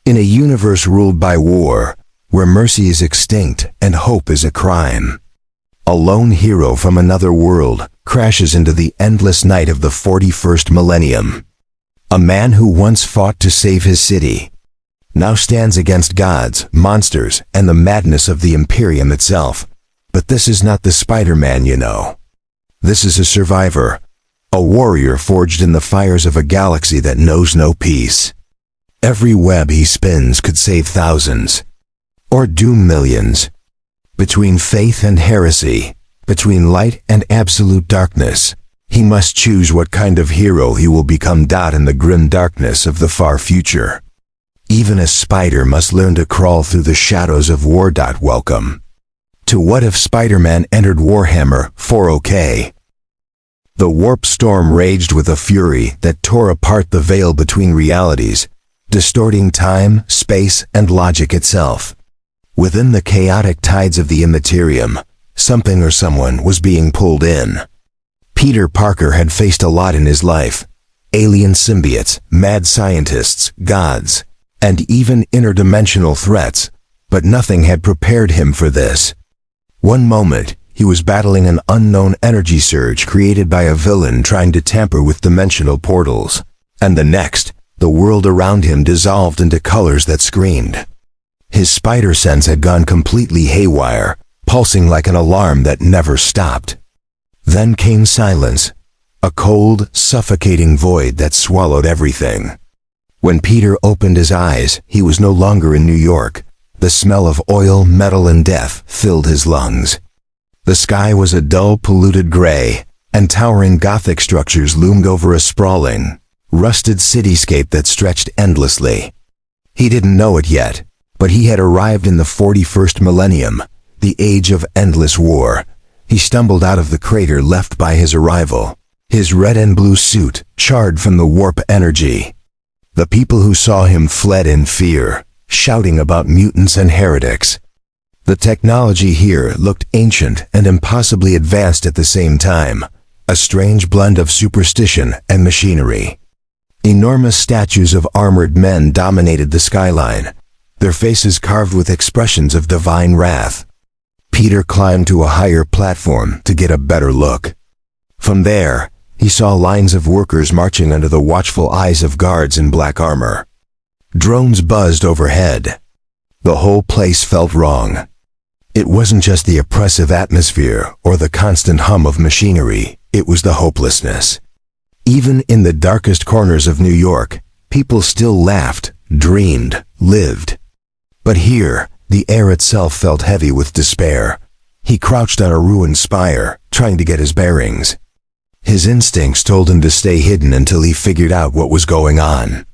In a universe ruled by war, where mercy is extinct and hope is a crime, a lone hero from another world crashes into the endless night of the 41st millennium. A man who once fought to save his city now stands against gods, monsters, and the madness of the Imperium itself. But this is not the Spider-Man you know. This is a survivor, a warrior forged in the fires of a galaxy that knows no peace. Every web he spins could save thousands, or doom millions. Between faith and heresy, between light and absolute darkness, he must choose what kind of hero he will become. In the grim darkness of the far future, even a spider must learn to crawl through the shadows of war. Welcome to What If Spider-Man Entered Warhammer 40K. The warp storm raged with a fury that tore apart the veil between realities, distorting time, space, and logic itself. Within the chaotic tides of the immaterium, something or someone was being pulled in. Peter Parker had faced a lot in his life: alien symbiotes, mad scientists, gods, and even interdimensional threats, but nothing had prepared him for this. One moment, he was battling an unknown energy surge created by a villain trying to tamper with dimensional portals, and the next, the world around him dissolved into colors that screamed. His spider sense had gone completely haywire, pulsing like an alarm that never stopped. Then came silence, a cold, suffocating void that swallowed everything. When Peter opened his eyes, he was no longer in New York. The smell of oil, metal, and death filled his lungs. The sky was a dull, polluted gray, and towering Gothic structures loomed over a sprawling, rusted cityscape that stretched endlessly. He didn't know it yet, but he had arrived in the 41st millennium, the age of endless war. He stumbled out of the crater left by his arrival, his red and blue suit charred from the warp energy. The people who saw him fled in fear, shouting about mutants and heretics. The technology here looked ancient and impossibly advanced at the same time, a strange blend of superstition and machinery. Enormous statues of armored men dominated the skyline, their faces carved with expressions of divine wrath. Peter climbed to a higher platform to get a better look. From there, he saw lines of workers marching under the watchful eyes of guards in black armor. Drones buzzed overhead. The whole place felt wrong. It wasn't just the oppressive atmosphere or the constant hum of machinery, it was the hopelessness. Even in the darkest corners of New York, people still laughed, dreamed, lived. But here, the air itself felt heavy with despair. He crouched on a ruined spire, trying to get his bearings. His instincts told him to stay hidden until he figured out what was going on.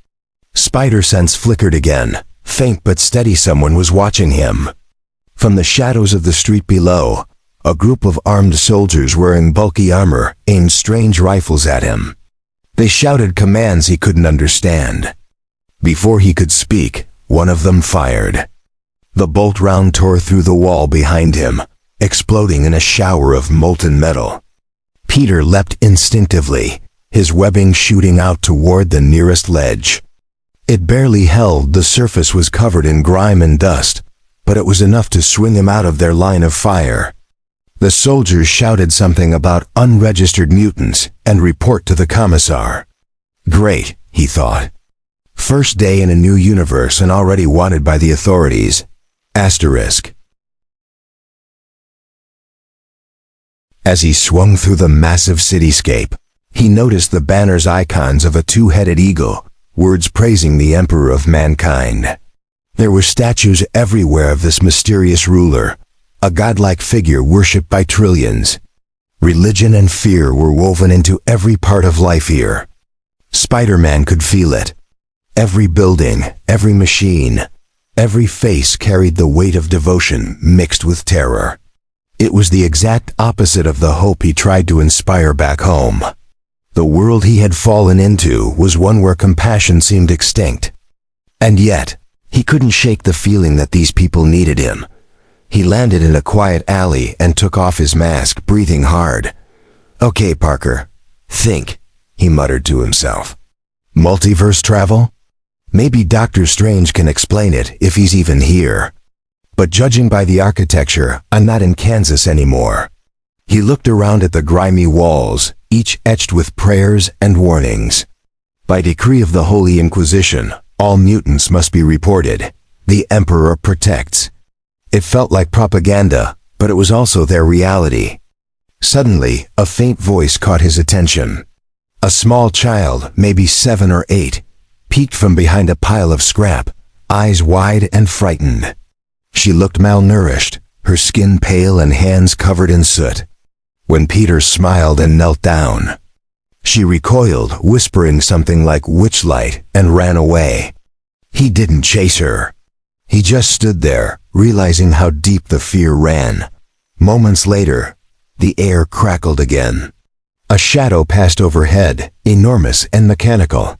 Spider sense flickered again. Faint but steady, someone was watching him. From the shadows of the street below, a group of armed soldiers wearing bulky armor aimed strange rifles at him. They shouted commands he couldn't understand. Before he could speak, one of them fired. The bolt round tore through the wall behind him, exploding in a shower of molten metal. Peter leapt instinctively, his webbing shooting out toward the nearest ledge. It barely held, the surface was covered in grime and dust, but it was enough to swing him out of their line of fire. The soldiers shouted something about unregistered mutants and report to the commissar. Great, he thought. First day in a new universe and already wanted by the authorities. Asterisk. As he swung through the massive cityscape, he noticed the banner's icons of a two-headed eagle, words praising the Emperor of Mankind. There were statues everywhere of this mysterious ruler, a godlike figure worshipped by trillions. Religion and fear were woven into every part of life here. Spider-Man could feel it. Every building, every machine, every face carried the weight of devotion mixed with terror. It was the exact opposite of the hope he tried to inspire back home. The world he had fallen into was one where compassion seemed extinct. And yet, he couldn't shake the feeling that these people needed him. He landed in a quiet alley and took off his mask, breathing hard. "Okay, Parker. Think," he muttered to himself. "Multiverse travel? Maybe Doctor Strange can explain it if he's even here. But judging by the architecture, I'm not in Kansas anymore. He looked around at the grimy walls, each etched with prayers and warnings. By decree of the Holy Inquisition, all mutants must be reported. The Emperor protects. It felt like propaganda, but it was also their reality. Suddenly, a faint voice caught his attention. A small child, maybe 7 or 8, peeked from behind a pile of scrap, eyes wide and frightened. She looked malnourished, her skin pale and hands covered in soot. When Peter smiled and knelt down, she recoiled, whispering something like witchlight, and ran away. He didn't chase her. He just stood there, realizing how deep the fear ran. Moments later, the air crackled again. A shadow passed overhead, enormous and mechanical.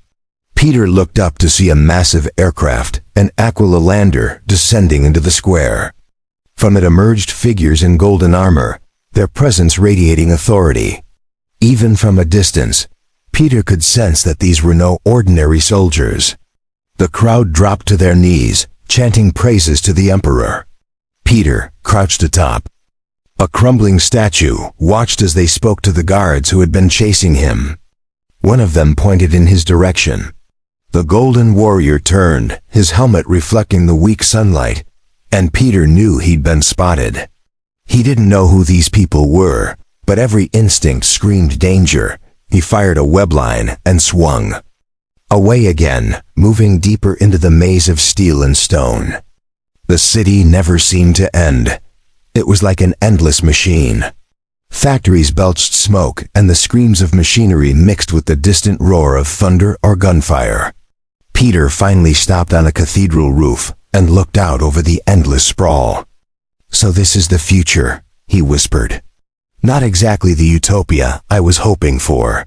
Peter looked up to see a massive aircraft, an Aquila lander, descending into the square. From it emerged figures in golden armor, their presence radiating authority. Even from a distance, Peter could sense that these were no ordinary soldiers. The crowd dropped to their knees, chanting praises to the Emperor. Peter crouched atop a crumbling statue, watched as they spoke to the guards who had been chasing him. One of them pointed in his direction. The golden warrior turned, his helmet reflecting the weak sunlight, and Peter knew he'd been spotted. He didn't know who these people were, but every instinct screamed danger. He fired a webline and swung away again, moving deeper into the maze of steel and stone. The city never seemed to end. It was like an endless machine. Factories belched smoke, and the screams of machinery mixed with the distant roar of thunder or gunfire. Peter finally stopped on a cathedral roof and looked out over the endless sprawl. "So this is the future," he whispered. "Not exactly the utopia I was hoping for."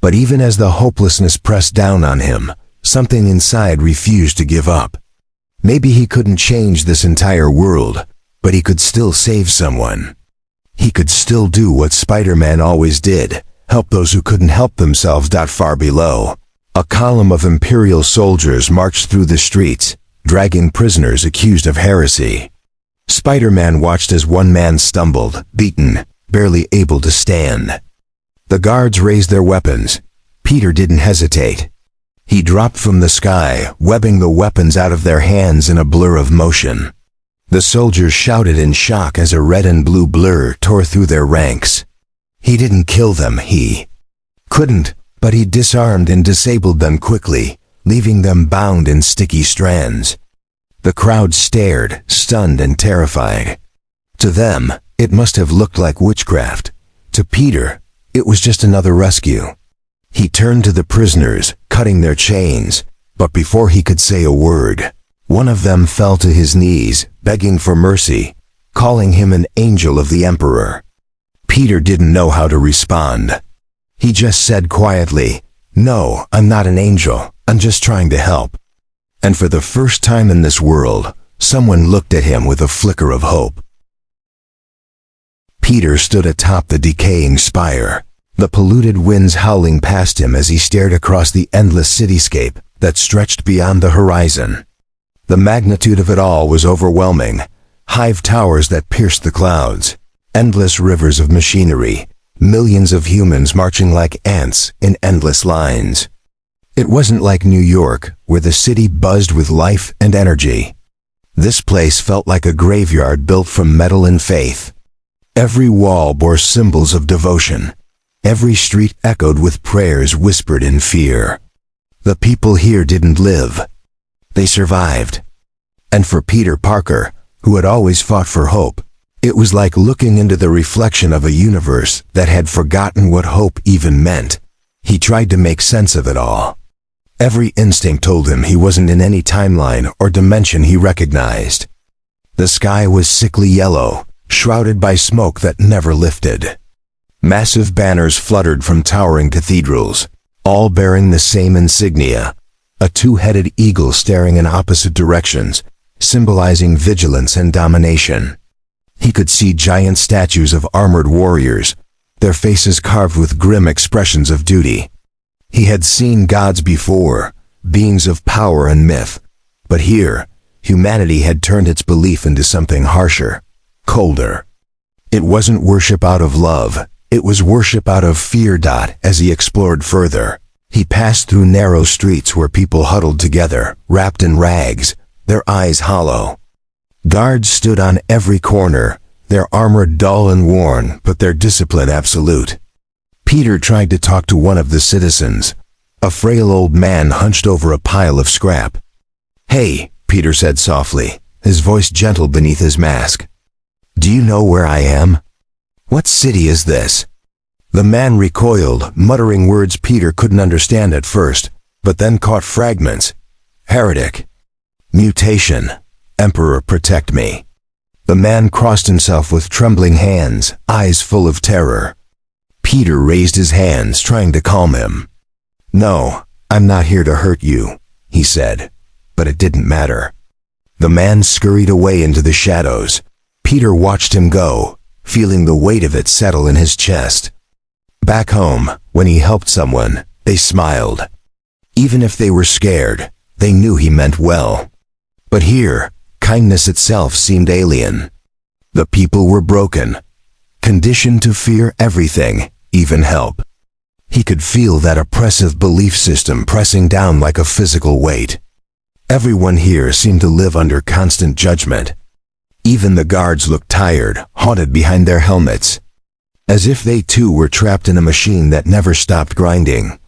But even as the hopelessness pressed down on him, something inside refused to give up. Maybe he couldn't change this entire world, but he could still save someone. He could still do what Spider-Man always did, help those who couldn't help themselves. Far below, a column of Imperial soldiers marched through the streets, dragging prisoners accused of heresy. Spider-Man watched as one man stumbled, beaten, barely able to stand. The guards raised their weapons. Peter didn't hesitate. He dropped from the sky, webbing the weapons out of their hands in a blur of motion. The soldiers shouted in shock as a red and blue blur tore through their ranks. He didn't kill them, he couldn't, but he disarmed and disabled them quickly, leaving them bound in sticky strands. The crowd stared, stunned and terrified. To them, it must have looked like witchcraft. To Peter, it was just another rescue. He turned to the prisoners, cutting their chains, but before he could say a word, one of them fell to his knees, begging for mercy, calling him an angel of the Emperor. Peter didn't know how to respond. He just said quietly, "No, I'm not an angel, I'm just trying to help." And for the first time in this world, someone looked at him with a flicker of hope. Peter stood atop the decaying spire, the polluted winds howling past him as he stared across the endless cityscape that stretched beyond the horizon. The magnitude of it all was overwhelming. Hive towers that pierced the clouds, endless rivers of machinery, millions of humans marching like ants in endless lines. It wasn't like New York, where the city buzzed with life and energy. This place felt like a graveyard built from metal and faith. Every wall bore symbols of devotion. Every street echoed with prayers whispered in fear. The people here didn't live. They survived. And for Peter Parker, who had always fought for hope, it was like looking into the reflection of a universe that had forgotten what hope even meant. He tried to make sense of it all. Every instinct told him he wasn't in any timeline or dimension he recognized. The sky was sickly yellow, shrouded by smoke that never lifted. Massive banners fluttered from towering cathedrals, all bearing the same insignia, a two-headed eagle staring in opposite directions, symbolizing vigilance and domination. He could see giant statues of armored warriors, their faces carved with grim expressions of duty. He had seen gods before, beings of power and myth. But here, humanity had turned its belief into something harsher, colder. It wasn't worship out of love, it was worship out of fear. As he explored further, he passed through narrow streets where people huddled together, wrapped in rags, their eyes hollow. Guards stood on every corner, their armor dull and worn, but their discipline absolute. Peter tried to talk to one of the citizens, a frail old man hunched over a pile of scrap. "Hey," Peter said softly, his voice gentle beneath his mask. "Do you know where I am? What city is this?" The man recoiled, muttering words Peter couldn't understand at first, but then caught fragments. "Heretic. Mutation. Emperor, protect me." The man crossed himself with trembling hands, eyes full of terror. Peter raised his hands, trying to calm him. "No, I'm not here to hurt you," he said, but it didn't matter. The man scurried away into the shadows. Peter watched him go, feeling the weight of it settle in his chest. Back home, when he helped someone, they smiled. Even if they were scared, they knew he meant well. But here, kindness itself seemed alien. The people were broken, conditioned to fear everything, even help. He could feel that oppressive belief system pressing down like a physical weight. Everyone here seemed to live under constant judgment. Even the guards looked tired, haunted behind their helmets, as if they too were trapped in a machine that never stopped grinding.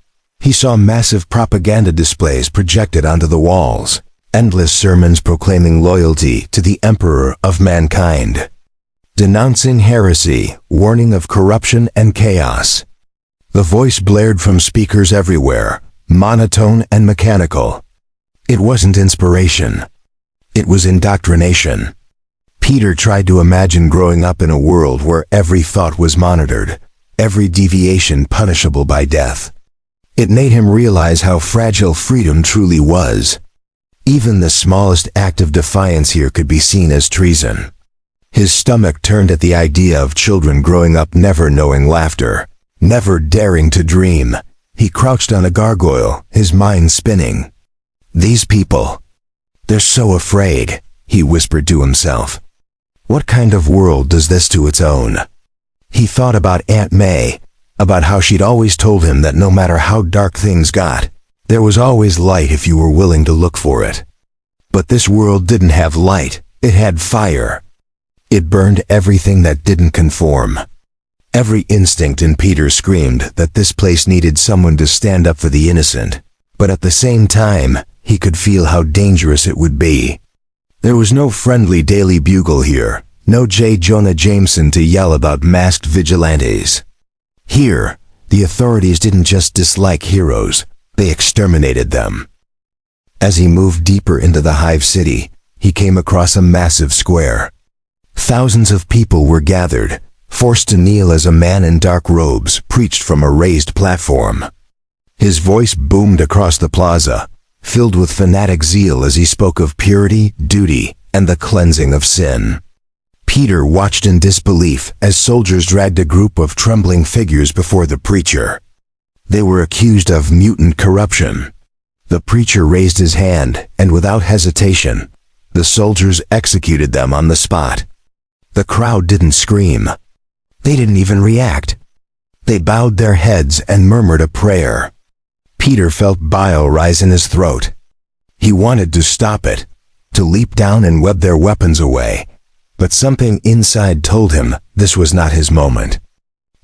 He saw massive propaganda displays projected onto the walls, endless sermons proclaiming loyalty to the Emperor of mankind, denouncing heresy, warning of corruption and chaos. The voice blared from speakers everywhere, monotone and mechanical. It wasn't inspiration. It was indoctrination. Peter tried to imagine growing up in a world where every thought was monitored, every deviation punishable by death. It made him realize how fragile freedom truly was. Even the smallest act of defiance here could be seen as treason. His stomach turned at the idea of children growing up never knowing laughter, never daring to dream. He crouched on a gargoyle, his mind spinning. "These people, they're so afraid," he whispered to himself. What kind of world does this to its own? He thought about Aunt May, about how she'd always told him that no matter how dark things got, there was always light if you were willing to look for it. But this world didn't have light, it had fire. It burned everything that didn't conform. Every instinct in Peter screamed that this place needed someone to stand up for the innocent, but at the same time, he could feel how dangerous it would be. There was no friendly Daily Bugle here, no J. Jonah Jameson to yell about masked vigilantes. Here, the authorities didn't just dislike heroes, they exterminated them. As he moved deeper into the Hive City, he came across a massive square. Thousands of people were gathered, forced to kneel as a man in dark robes preached from a raised platform. His voice boomed across the plaza, filled with fanatic zeal as he spoke of purity, duty, and the cleansing of sin. Peter watched in disbelief as soldiers dragged a group of trembling figures before the preacher. They were accused of mutant corruption. The preacher raised his hand, and without hesitation, the soldiers executed them on the spot. The crowd didn't scream. They didn't even react. They bowed their heads and murmured a prayer. Peter felt bile rise in his throat. He wanted to stop it, to leap down and web their weapons away, but something inside told him this was not his moment.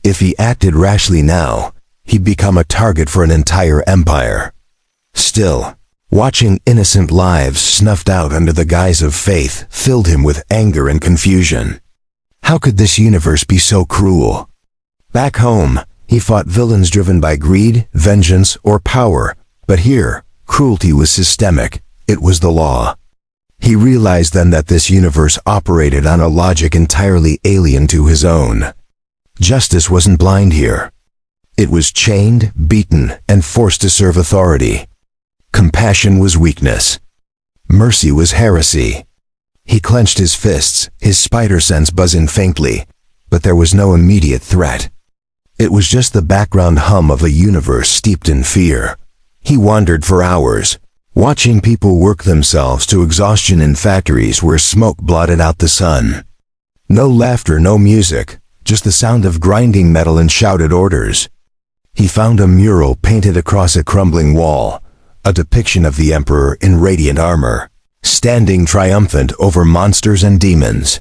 If he acted rashly now, he'd become a target for an entire empire. Still, watching innocent lives snuffed out under the guise of faith filled him with anger and confusion. How could this universe be so cruel? Back home, he fought villains driven by greed, vengeance, or power, but here, cruelty was systemic. It was the law. He realized then that this universe operated on a logic entirely alien to his own. Justice wasn't blind here. It was chained, beaten, and forced to serve authority. Compassion was weakness. Mercy was heresy. He clenched his fists, his spider sense buzzing faintly, but there was no immediate threat. It was just the background hum of a universe steeped in fear. He wandered for hours, watching people work themselves to exhaustion in factories where smoke blotted out the sun. No laughter, no music, just the sound of grinding metal and shouted orders. He found a mural painted across a crumbling wall, a depiction of the Emperor in radiant armor, standing triumphant over monsters and demons.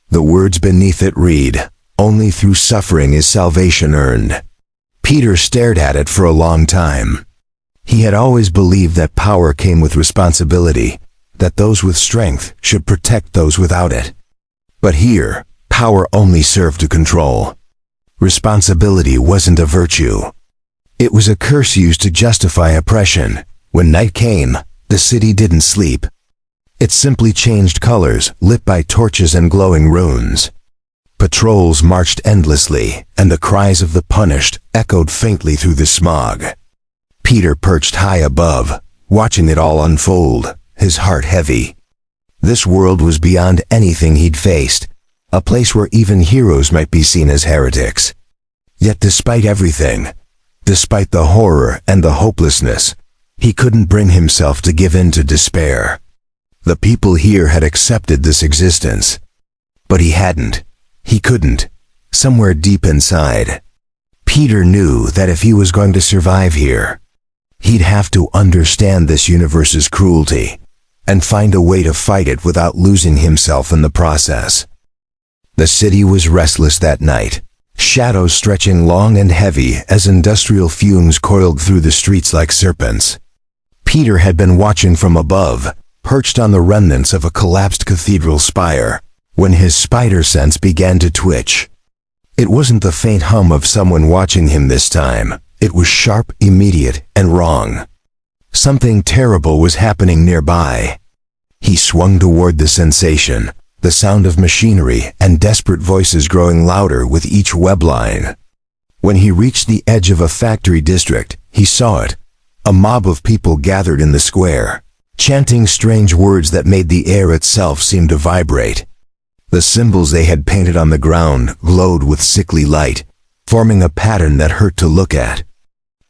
The words beneath it read, "Only through suffering is salvation earned." Peter stared at it for a long time. He had always believed that power came with responsibility, that those with strength should protect those without it. But here, power only served to control. Responsibility wasn't a virtue. It was a curse used to justify oppression. When night came, the city didn't sleep. It simply changed colors, lit by torches and glowing runes. Patrols marched endlessly, and the cries of the punished echoed faintly through the smog. Peter perched high above, watching it all unfold, his heart heavy. This world was beyond anything he'd faced, a place where even heroes might be seen as heretics. Yet despite everything, despite the horror and the hopelessness, he couldn't bring himself to give in to despair. The people here had accepted this existence. But he hadn't. He couldn't. Somewhere deep inside, Peter knew that if he was going to survive here, he'd have to understand this universe's cruelty and find a way to fight it without losing himself in the process. The city was restless that night, shadows stretching long and heavy as industrial fumes coiled through the streets like serpents. Peter had been watching from above, perched on the remnants of a collapsed cathedral spire, when his spider sense began to twitch. It wasn't the faint hum of someone watching him this time. It was sharp, immediate, and wrong. Something terrible was happening nearby. He swung toward the sensation, the sound of machinery and desperate voices growing louder with each web line. When he reached the edge of a factory district, he saw it. A mob of people gathered in the square, chanting strange words that made the air itself seem to vibrate. The symbols they had painted on the ground glowed with sickly light, forming a pattern that hurt to look at.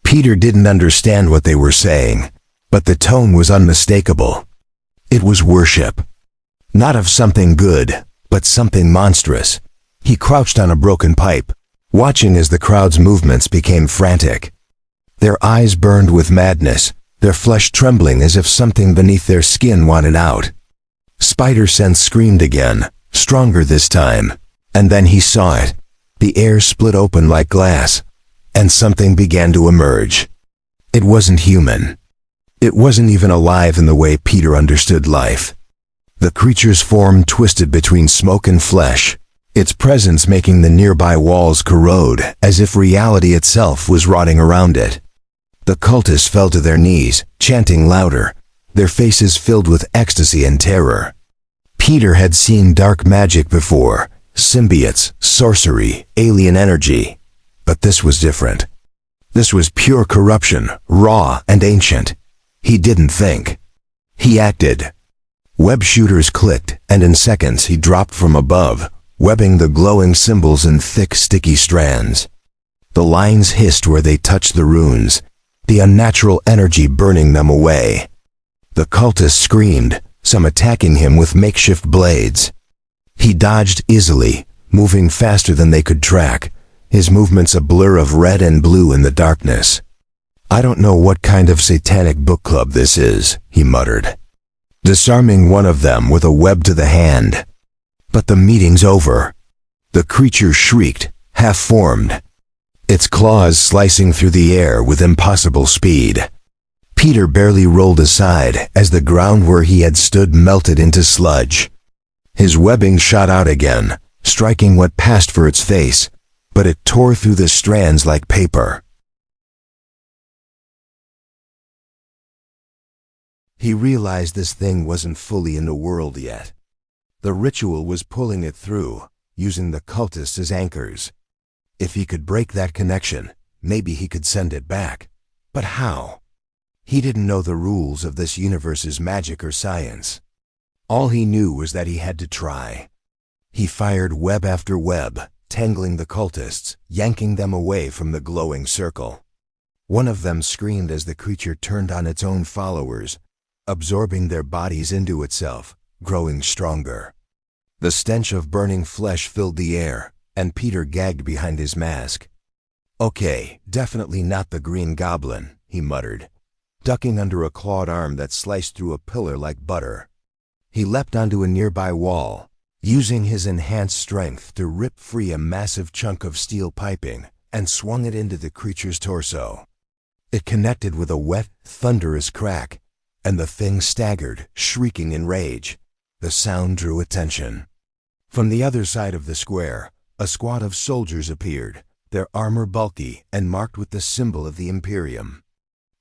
Peter didn't understand what they were saying, but the tone was unmistakable. It was worship. Not of something good, but something monstrous. He crouched on a broken pipe, watching as the crowd's movements became frantic. Their eyes burned with madness, their flesh trembling as if something beneath their skin wanted out. Spider sense screamed again, stronger this time, and then he saw it. The air split open like glass, and something began to emerge. It wasn't human. It wasn't even alive in the way Peter understood life. The creature's form twisted between smoke and flesh, its presence making the nearby walls corrode as if reality itself was rotting around it. The cultists fell to their knees, chanting louder, their faces filled with ecstasy and terror. Peter had seen dark magic before, symbiotes, sorcery, alien energy. But this was different. This was pure corruption, raw and ancient. He didn't think. He acted. Web shooters clicked, and in seconds he dropped from above, webbing the glowing symbols in thick, sticky strands. The lines hissed where they touched the runes, the unnatural energy burning them away. The cultists screamed, some attacking him with makeshift blades. He dodged easily, moving faster than they could track, his movements a blur of red and blue in the darkness. "I don't know what kind of satanic book club this is," he muttered, disarming one of them with a web to the hand. But the meeting's over. The creature shrieked, half-formed, its claws slicing through the air with impossible speed. Peter barely rolled aside as the ground where he had stood melted into sludge. His webbing shot out again, striking what passed for its face, but it tore through the strands like paper. He realized this thing wasn't fully in the world yet. The ritual was pulling it through, using the cultists as anchors. If he could break that connection, maybe he could send it back. But how? He didn't know the rules of this universe's magic or science. All he knew was that he had to try. He fired web after web, tangling the cultists, yanking them away from the glowing circle. One of them screamed as the creature turned on its own followers, absorbing their bodies into itself, growing stronger. The stench of burning flesh filled the air, and Peter gagged behind his mask. "Okay, definitely not the Green Goblin," he muttered, ducking under a clawed arm that sliced through a pillar like butter. He leapt onto a nearby wall, using his enhanced strength to rip free a massive chunk of steel piping and swung it into the creature's torso. It connected with a wet, thunderous crack, and the thing staggered, shrieking in rage. The sound drew attention. From the other side of the square, a squad of soldiers appeared, their armor bulky and marked with the symbol of the Imperium.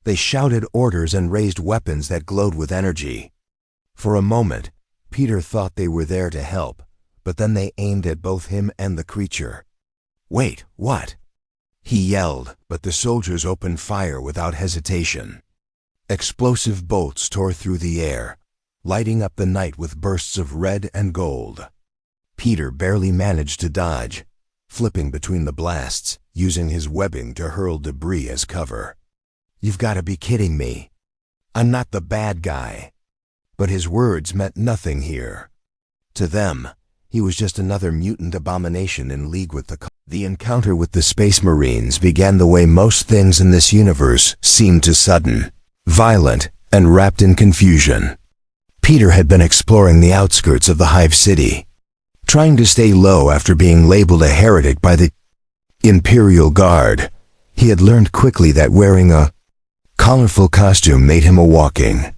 They shouted orders and raised weapons that glowed with energy. For a moment, Peter thought they were there to help, but then they aimed at both him and the creature. "Wait, what?" he yelled, but the soldiers opened fire without hesitation. Explosive bolts tore through the air, lighting up the night with bursts of red and gold. Peter barely managed to dodge, flipping between the blasts, using his webbing to hurl debris as cover. "You've got to be kidding me. I'm not the bad guy." But his words meant nothing here. To them, he was just another mutant abomination in league with the encounter with the Space Marines began the way most things in this universe seemed to sudden, violent, and wrapped in confusion. Peter had been exploring the outskirts of the Hive City, trying to stay low after being labeled a heretic by the Imperial Guard. He had learned quickly that wearing a colorful costume made him a walking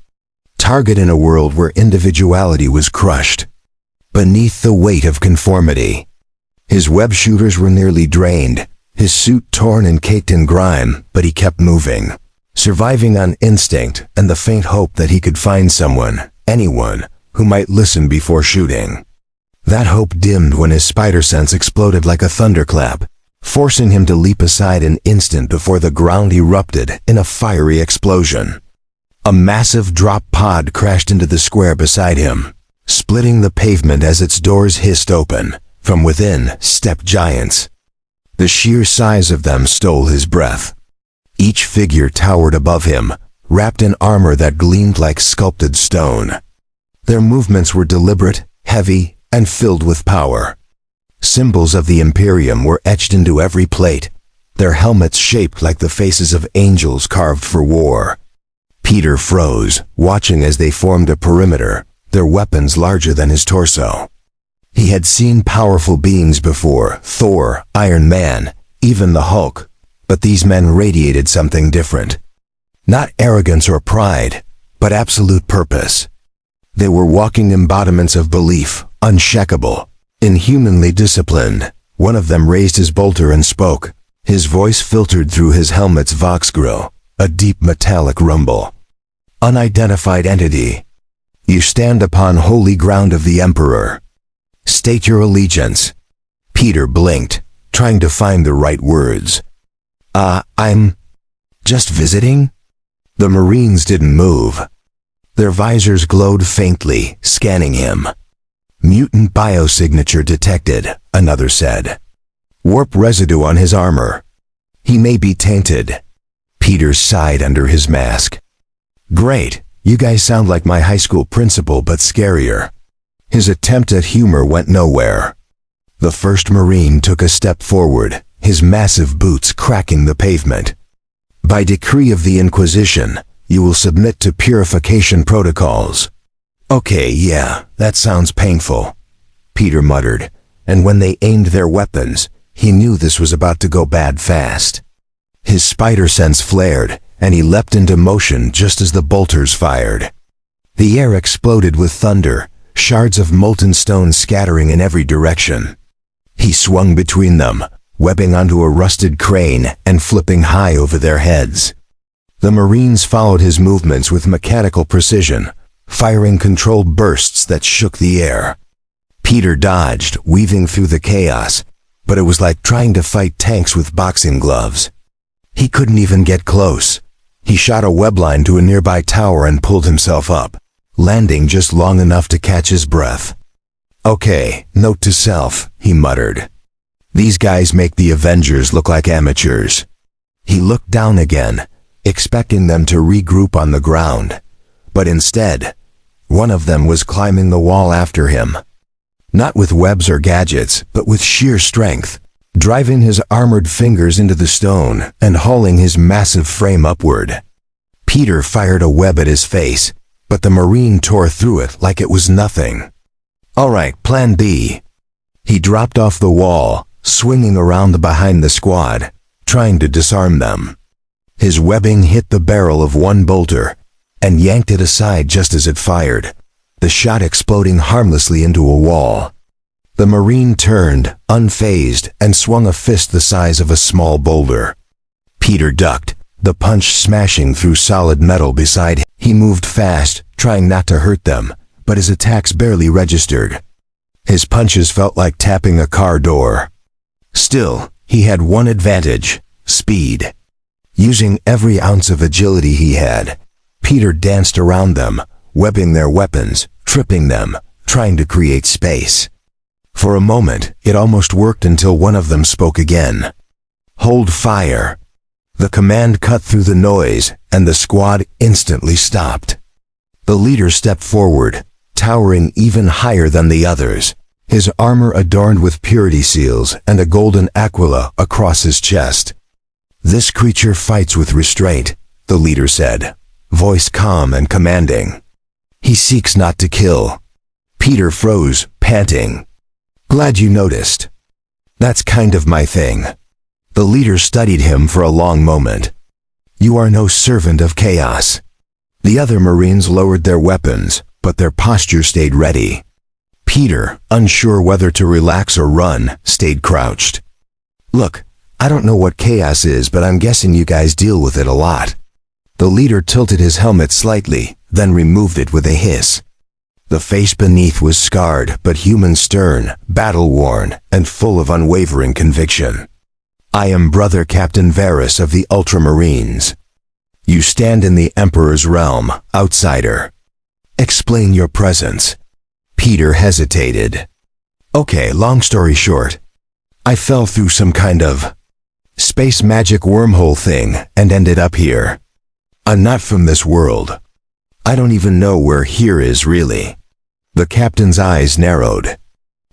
target in a world where individuality was crushed beneath the weight of conformity. His web shooters were nearly drained, his suit torn and caked in grime, but he kept moving, surviving on instinct and the faint hope that he could find someone, anyone, who might listen before shooting. That hope dimmed when his spider sense exploded like a thunderclap, forcing him to leap aside an instant before the ground erupted in a fiery explosion. A massive drop pod crashed into the square beside him, splitting the pavement as its doors hissed open. From within stepped giants. The sheer size of them stole his breath. Each figure towered above him, wrapped in armor that gleamed like sculpted stone. Their movements were deliberate, heavy, and filled with power. Symbols of the Imperium were etched into every plate, their helmets shaped like the faces of angels carved for war. Peter froze, watching as they formed a perimeter, their weapons larger than his torso. He had seen powerful beings before, Thor, Iron Man, even the Hulk, but these men radiated something different. Not arrogance or pride, but absolute purpose. They were walking embodiments of belief, unshakable, inhumanly disciplined. One of them raised his bolter and spoke. His voice filtered through his helmet's vox grill, a deep metallic rumble. "Unidentified entity. You stand upon holy ground of the Emperor. State your allegiance." Peter blinked, trying to find the right words. I'm just visiting?" The Marines didn't move. Their visors glowed faintly, scanning him. "Mutant biosignature detected," another said. "Warp residue on his armor. He may be tainted." Peter sighed under his mask. "Great, you guys sound like my high school principal but scarier." His attempt at humor went nowhere. The first Marine took a step forward, his massive boots cracking the pavement. "By decree of the Inquisition, you will submit to purification protocols." "Okay, yeah, that sounds painful," Peter muttered, and when they aimed their weapons, he knew this was about to go bad fast. His spider sense flared, and he leapt into motion just as the bolters fired. The air exploded with thunder, shards of molten stone scattering in every direction. He swung between them, webbing onto a rusted crane and flipping high over their heads. The Marines followed his movements with mechanical precision, firing controlled bursts that shook the air. Peter dodged, weaving through the chaos, but it was like trying to fight tanks with boxing gloves. He couldn't even get close. He shot a webline to a nearby tower and pulled himself up, landing just long enough to catch his breath. "Okay, note to self," he muttered. "These guys make the Avengers look like amateurs." He looked down again, expecting them to regroup on the ground. But instead, one of them was climbing the wall after him. Not with webs or gadgets, but with sheer strength, driving his armored fingers into the stone and hauling his massive frame upward. Peter fired a web at his face, but the Marine tore through it like it was nothing. All right, plan B. He dropped off the wall, swinging around behind the squad, trying to disarm them. His webbing hit the barrel of one bolter and yanked it aside just as it fired, the shot exploding harmlessly into a wall. The Marine turned, unfazed, and swung a fist the size of a small boulder. Peter ducked, the punch smashing through solid metal beside him. He moved fast, trying not to hurt them, but his attacks barely registered. His punches felt like tapping a car door. Still, he had one advantage: speed. Using every ounce of agility he had, Peter danced around them, webbing their weapons, tripping them, trying to create space. For a moment, it almost worked until one of them spoke again. "Hold fire." The command cut through the noise, and the squad instantly stopped. The leader stepped forward, towering even higher than the others, his armor adorned with purity seals and a golden aquila across his chest. "This creature fights with restraint," the leader said, voice calm and commanding. "He seeks not to kill." Peter froze, panting. "Glad you noticed. That's kind of my thing." The leader studied him for a long moment. "You are no servant of chaos." The other Marines lowered their weapons, but their posture stayed ready. Peter, unsure whether to relax or run, stayed crouched. "Look, I don't know what chaos is, but I'm guessing you guys deal with it a lot." The leader tilted his helmet slightly, then removed it with a hiss. The face beneath was scarred, but human stern, battle-worn, and full of unwavering conviction. "I am Brother Captain Varus of the Ultramarines. You stand in the Emperor's realm, outsider. Explain your presence." Peter hesitated. "Okay, long story short, I fell through some kind of space magic wormhole thing and ended up here. I'm not from this world. I don't even know where here is really." The captain's eyes narrowed.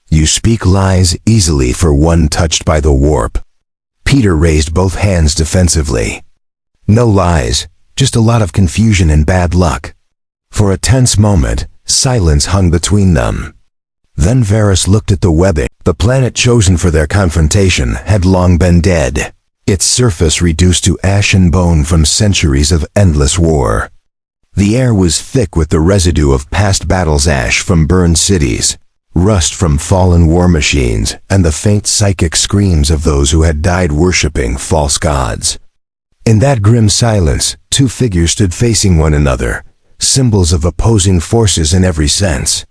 "You speak lies easily for one touched by the warp." Peter raised both hands defensively. "No lies, just a lot of confusion and bad luck." For a tense moment, silence hung between them. Then Varus looked at the webbing. The planet chosen for their confrontation had long been dead, its surface reduced to ash and bone from centuries of endless war. The air was thick with the residue of past battles, ash from burned cities, rust from fallen war machines, and the faint psychic screams of those who had died worshipping false gods. In that grim silence, two figures stood facing one another, symbols of opposing forces in every sense.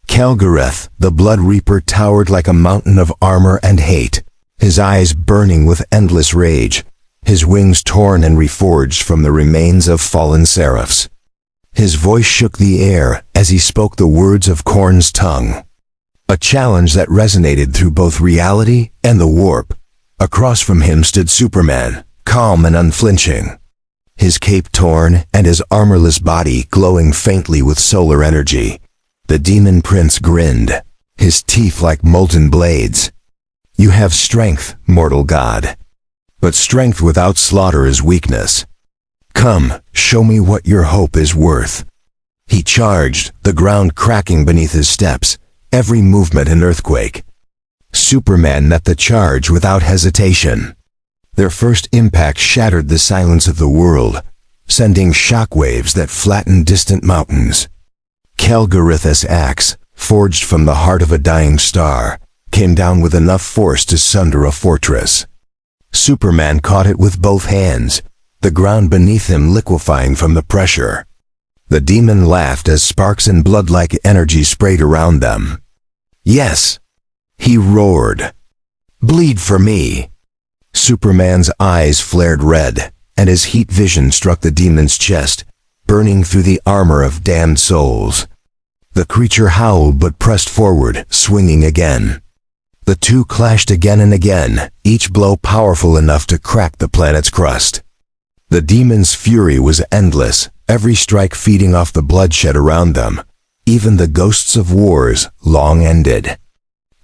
Calgareth, the Blood Reaper, towered like a mountain of armor and hate, his eyes burning with endless rage, his wings torn and reforged from the remains of fallen seraphs. His voice shook the air as he spoke the words of Khorne's tongue. A challenge that resonated through both reality and the warp. Across from him stood Superman, calm and unflinching, his cape torn and his armorless body glowing faintly with solar energy. The Demon Prince grinned, his teeth like molten blades. "You have strength, mortal god. But strength without slaughter is weakness. Come, show me what your hope is worth." He charged, the ground cracking beneath his steps, every movement an earthquake. Superman met the charge without hesitation. Their first impact shattered the silence of the world, sending shockwaves that flattened distant mountains. Calgarith's axe, forged from the heart of a dying star, came down with enough force to sunder a fortress. Superman caught it with both hands, the ground beneath him liquefying from the pressure. The demon laughed as sparks and blood-like energy sprayed around them. "Yes," he roared. "Bleed for me." Superman's eyes flared red, and his heat vision struck the demon's chest, burning through the armor of damned souls. The creature howled but pressed forward, swinging again. The two clashed again and again, each blow powerful enough to crack the planet's crust. The demon's fury was endless, every strike feeding off the bloodshed around them. Even the ghosts of wars long ended.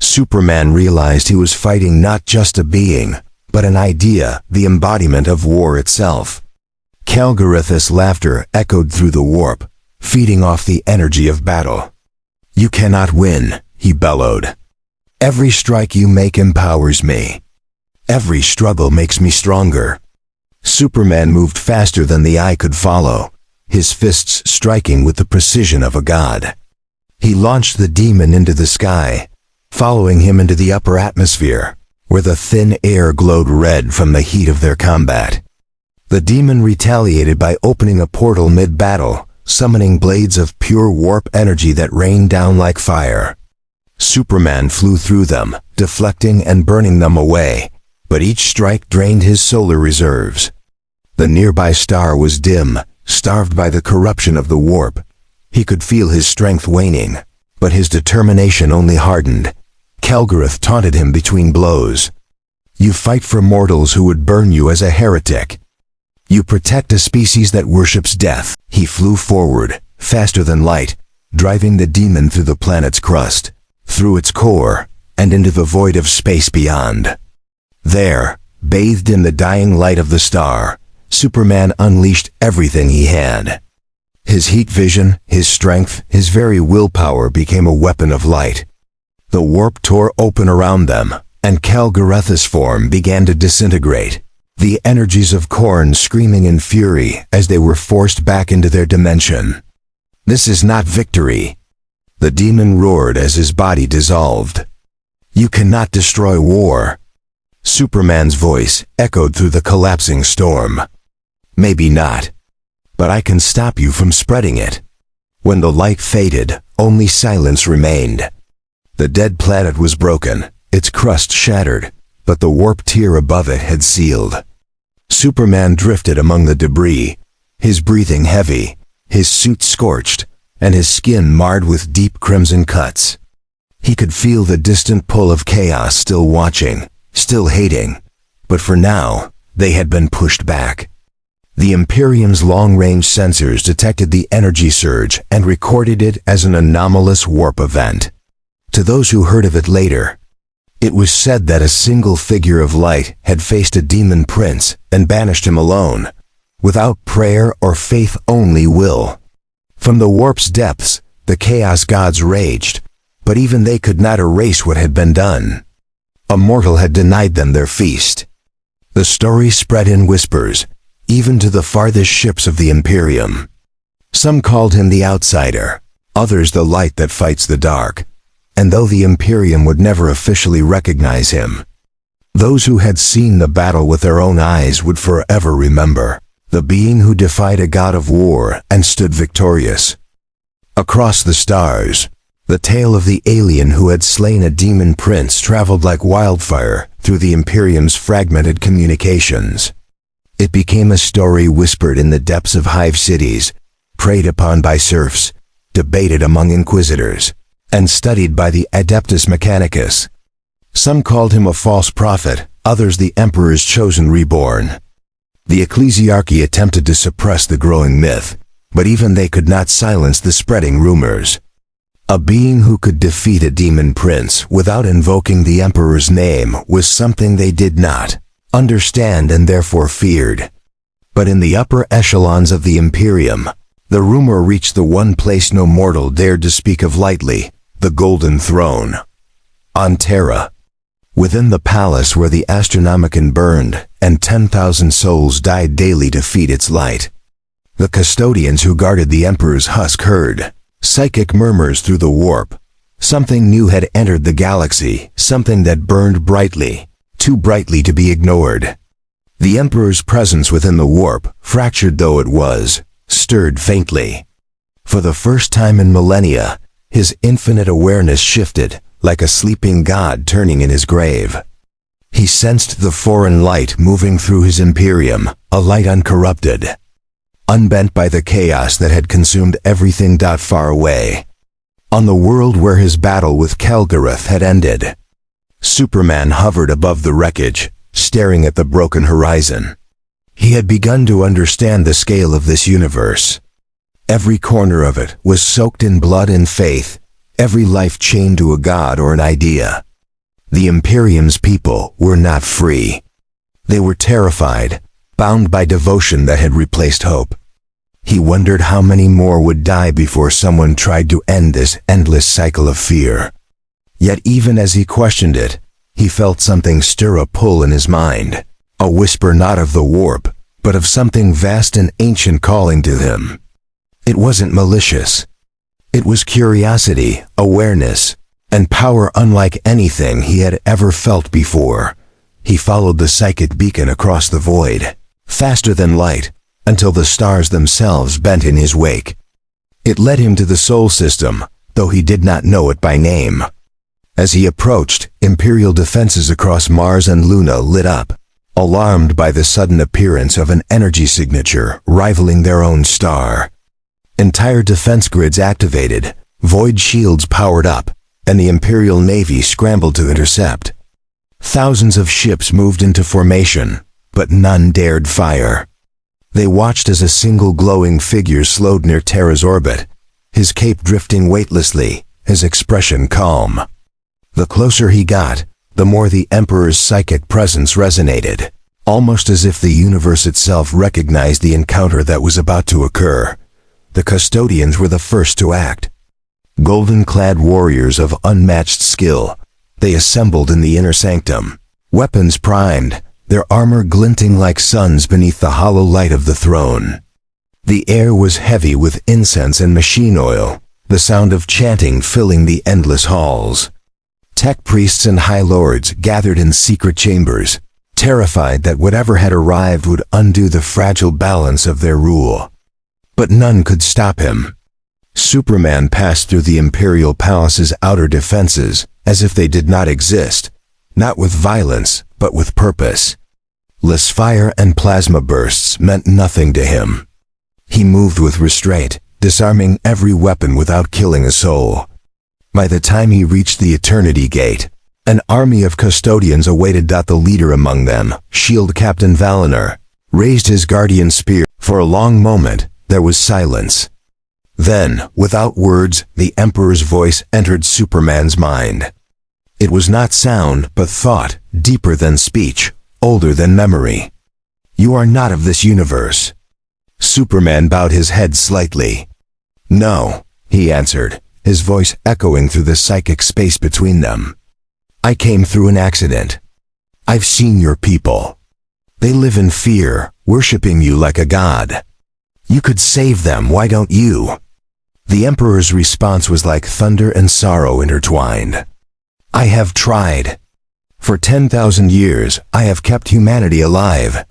Superman realized he was fighting not just a being, but an idea, the embodiment of war itself. Calgarith's laughter echoed through the warp, feeding off the energy of battle. "You cannot win," he bellowed. "Every strike you make empowers me. Every struggle makes me stronger." Superman moved faster than the eye could follow, his fists striking with the precision of a god. He launched the demon into the sky, following him into the upper atmosphere, where the thin air glowed red from the heat of their combat. The demon retaliated by opening a portal mid-battle, summoning blades of pure warp energy that rained down like fire. Superman flew through them, deflecting and burning them away, but each strike drained his solar reserves. The nearby star was dim, starved by the corruption of the warp. He could feel his strength waning, but his determination only hardened. Calgarith taunted him between blows. "You fight for mortals who would burn you as a heretic. You protect a species that worships death." He flew forward, faster than light, driving the demon through the planet's crust, through its core, and into the void of space beyond. There, bathed in the dying light of the star, Superman unleashed everything he had. His heat vision, his strength, his very willpower became a weapon of light. The warp tore open around them, and Calgarith's form began to disintegrate, the energies of Khorne screaming in fury as they were forced back into their dimension. "This is not victory," the demon roared as his body dissolved. "You cannot destroy war." Superman's voice echoed through the collapsing storm. "Maybe not, but I can stop you from spreading it." When the light faded, only silence remained. The dead planet was broken, its crust shattered, but the warp tier above it had sealed. Superman drifted among the debris, his breathing heavy, his suit scorched, and his skin marred with deep crimson cuts. He could feel the distant pull of chaos still watching, still hating, but for now, they had been pushed back. The Imperium's long-range sensors detected the energy surge and recorded it as an anomalous warp event. To those who heard of it later, it was said that a single figure of light had faced a demon prince and banished him alone, without prayer or faith, only will. From the warp's depths, the chaos gods raged, but even they could not erase what had been done. A mortal had denied them their feast. The story spread in whispers, even to the farthest ships of the Imperium. Some called him the outsider, others the light that fights the dark, and though the Imperium would never officially recognize him, those who had seen the battle with their own eyes would forever remember the being who defied a god of war and stood victorious. Across the stars, the tale of the alien who had slain a demon prince traveled like wildfire through the Imperium's fragmented communications. It became a story whispered in the depths of hive cities, preyed upon by serfs, debated among inquisitors, and studied by the Adeptus Mechanicus. Some called him a false prophet, others the Emperor's chosen reborn. The ecclesiarchy attempted to suppress the growing myth, but even they could not silence the spreading rumors. A being who could defeat a demon prince without invoking the Emperor's name was something they did not understand and therefore feared. But in the upper echelons of the Imperium, the rumor reached the one place no mortal dared to speak of lightly, the Golden Throne. On Terra, within the palace where the Astronomicon burned and 10,000 souls died daily to feed its light, the custodians who guarded the Emperor's husk heard psychic murmurs through the warp. Something new had entered the galaxy, something that burned brightly, too brightly to be ignored. The Emperor's presence within the warp, fractured though it was, stirred faintly. For the first time in millennia, his infinite awareness shifted, like a sleeping god turning in his grave. He sensed the foreign light moving through his Imperium, a light uncorrupted, unbent by the chaos that had consumed everything far away. On the world where his battle with Calgarith had ended, Superman hovered above the wreckage, staring at the broken horizon. He had begun to understand the scale of this universe. Every corner of it was soaked in blood and faith, every life chained to a god or an idea. The Imperium's people were not free. They were terrified, bound by devotion that had replaced hope. He wondered how many more would die before someone tried to end this endless cycle of fear. Yet even as he questioned it, he felt something stir a pull in his mind, a whisper not of the warp, but of something vast and ancient calling to him. It wasn't malicious. It was curiosity, awareness, and power unlike anything he had ever felt before. He followed the psychic beacon across the void, faster than light, until the stars themselves bent in his wake. It led him to the Sol system, though he did not know it by name. As he approached, Imperial defenses across Mars and Luna lit up, alarmed by the sudden appearance of an energy signature rivaling their own star. Entire defense grids activated, void shields powered up, and the Imperial Navy scrambled to intercept. Thousands of ships moved into formation, but none dared fire. They watched as a single glowing figure slowed near Terra's orbit, his cape drifting weightlessly, his expression calm. The closer he got, the more the Emperor's psychic presence resonated, almost as if the universe itself recognized the encounter that was about to occur. The custodians were the first to act. Golden-clad warriors of unmatched skill, they assembled in the inner sanctum, weapons primed, their armor glinting like suns beneath the hollow light of the throne. The air was heavy with incense and machine oil, the sound of chanting filling the endless halls. Tech priests and high lords gathered in secret chambers, terrified that whatever had arrived would undo the fragile balance of their rule. But none could stop him. Superman passed through the Imperial Palace's outer defenses as if they did not exist, not with violence, but with purpose. Less fire and plasma bursts meant nothing to him. He moved with restraint, disarming every weapon without killing a soul. By the time he reached the Eternity Gate, an army of custodians awaited. The leader among them, Shield Captain Valinor, raised his guardian spear. For a long moment, there was silence. Then, without words, the Emperor's voice entered Superman's mind. It was not sound, but thought, deeper than speech, older than memory. You are not of this universe. Superman bowed his head slightly. No, he answered, his voice echoing through the psychic space between them. I came through an accident. I've seen your people. They live in fear, worshipping you like a god. You could save them, why don't you? The Emperor's response was like thunder and sorrow intertwined. I have tried. For 10,000 years, I have kept humanity alive.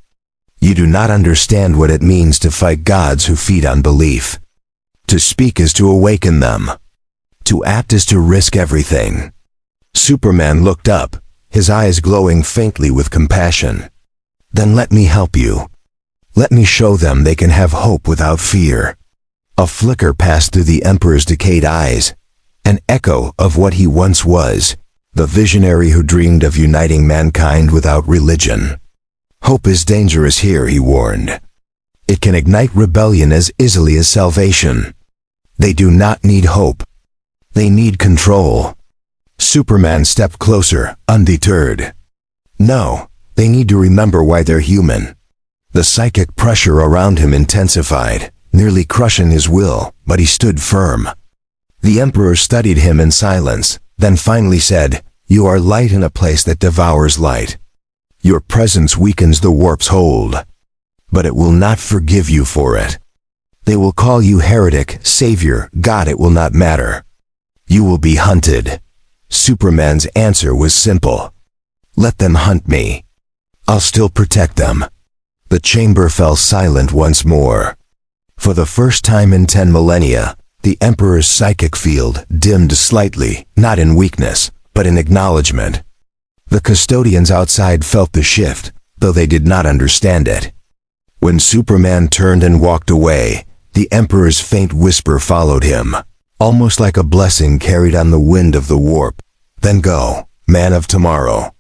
You do not understand what it means to fight gods who feed on belief. To speak is to awaken them. To act is to risk everything. Superman looked up, his eyes glowing faintly with compassion. Then let me help you. Let me show them they can have hope without fear. A flicker passed through the Emperor's decayed eyes, an echo of what he once was, the visionary who dreamed of uniting mankind without religion. Hope is dangerous here, he warned. It can ignite rebellion as easily as salvation. They do not need hope. They need control. Superman stepped closer, undeterred. No, they need to remember why they're human. The psychic pressure around him intensified, nearly crushing his will, but he stood firm. The Emperor studied him in silence, then finally said, You are light in a place that devours light. Your presence weakens the warp's hold. But it will not forgive you for it. They will call you heretic, savior, god, it will not matter. You will be hunted. Superman's answer was simple. Let them hunt me. I'll still protect them. The chamber fell silent once more. For the first time in 10 millennia, the Emperor's psychic field dimmed slightly, not in weakness, but in acknowledgement. The custodians outside felt the shift, though they did not understand it. When Superman turned and walked away, the Emperor's faint whisper followed him, almost like a blessing carried on the wind of the warp. Then go, Man of tomorrow.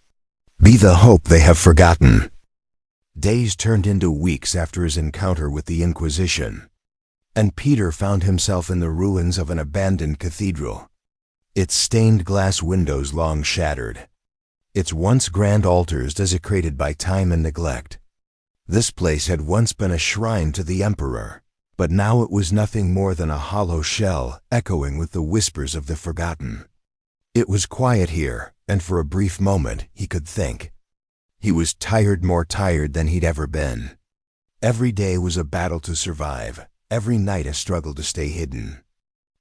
Be the hope they have forgotten. Days turned into weeks after his encounter with the Inquisition, and Peter found himself in the ruins of an abandoned cathedral, its stained glass windows long shattered, its once grand altars desecrated by time and neglect. This place had once been a shrine to the Emperor, but now it was nothing more than a hollow shell echoing with the whispers of the forgotten. It was quiet here, and for a brief moment he could think. He was tired, more tired than he'd ever been. Every day was a battle to survive, every night a struggle to stay hidden.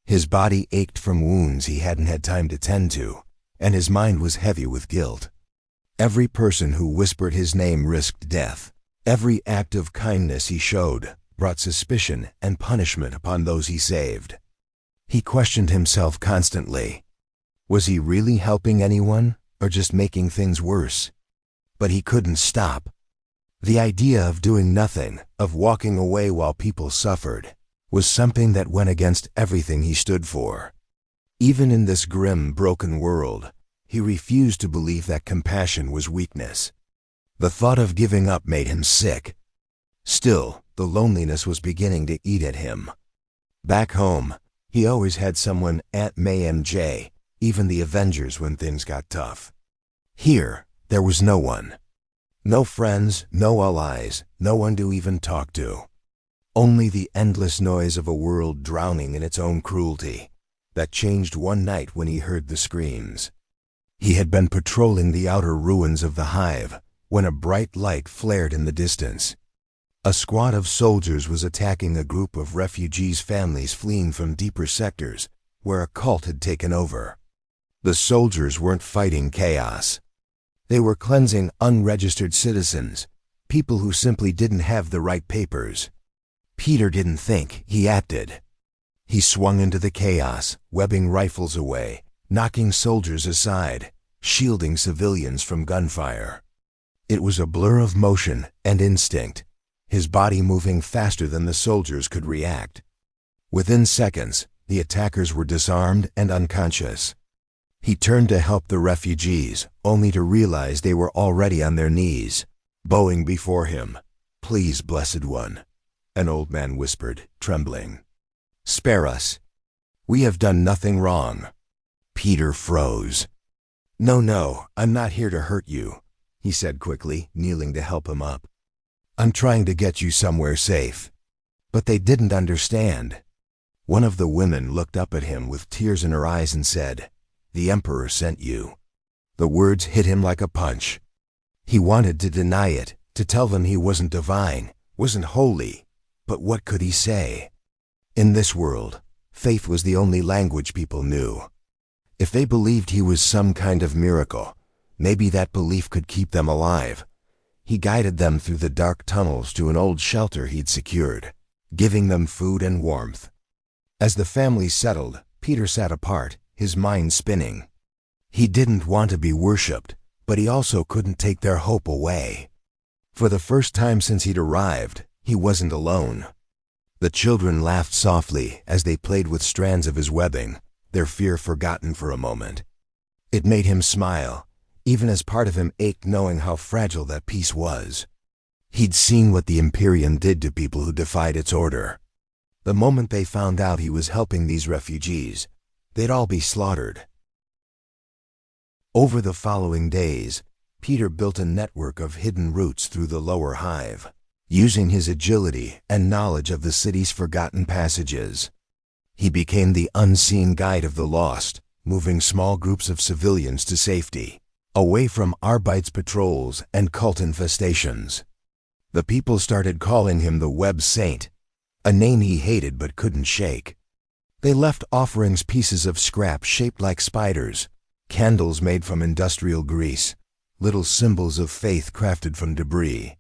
His body ached from wounds he hadn't had time to tend to, and his mind was heavy with guilt. Every person who whispered his name risked death. Every act of kindness he showed brought suspicion and punishment upon those he saved. He questioned himself constantly. Was he really helping anyone, or just making things worse? But he couldn't stop. The idea of doing nothing, of walking away while people suffered, was something that went against everything he stood for. Even in this grim, broken world, he refused to believe that compassion was weakness. The thought of giving up made him sick. Still, the loneliness was beginning to eat at him. Back home, he always had someone, Aunt May MJ, even the Avengers when things got tough. Here, there was no one. No friends, no allies, no one to even talk to. Only the endless noise of a world drowning in its own cruelty, that changed one night when he heard the screams. He had been patrolling the outer ruins of the hive when a bright light flared in the distance. A squad of soldiers was attacking a group of refugees' families fleeing from deeper sectors where a cult had taken over. The soldiers weren't fighting chaos. They were cleansing unregistered citizens, people who simply didn't have the right papers. Peter didn't think, he acted. He swung into the chaos, webbing rifles away, knocking soldiers aside, shielding civilians from gunfire. It was a blur of motion and instinct, his body moving faster than the soldiers could react. Within seconds, the attackers were disarmed and unconscious. He turned to help the refugees, only to realize they were already on their knees, bowing before him. "Please, Blessed One," an old man whispered, trembling. "Spare us. We have done nothing wrong." Peter froze. No, I'm not here to hurt you," he said quickly, kneeling to help him up. "I'm trying to get you somewhere safe." But they didn't understand. One of the women looked up at him with tears in her eyes and said, "The Emperor sent you." The words hit him like a punch. He wanted to deny it, to tell them he wasn't divine, wasn't holy, but what could he say? In this world, faith was the only language people knew. If they believed he was some kind of miracle, maybe that belief could keep them alive. He guided them through the dark tunnels to an old shelter he'd secured, giving them food and warmth. As the family settled, Peter sat apart, his mind spinning. He didn't want to be worshipped, but he also couldn't take their hope away. For the first time since he'd arrived, he wasn't alone. The children laughed softly as they played with strands of his webbing, their fear forgotten for a moment. It made him smile, even as part of him ached knowing how fragile that peace was. He'd seen what the Imperium did to people who defied its order. The moment they found out he was helping these refugees, they'd all be slaughtered. Over the following days, Peter built a network of hidden routes through the lower hive, using his agility and knowledge of the city's forgotten passages. He became the unseen guide of the lost, moving small groups of civilians to safety, away from Arbite's patrols and cult infestations. The people started calling him the Web Saint, a name he hated but couldn't shake. They left offerings, pieces of scrap shaped like spiders, candles made from industrial grease, little symbols of faith crafted from debris.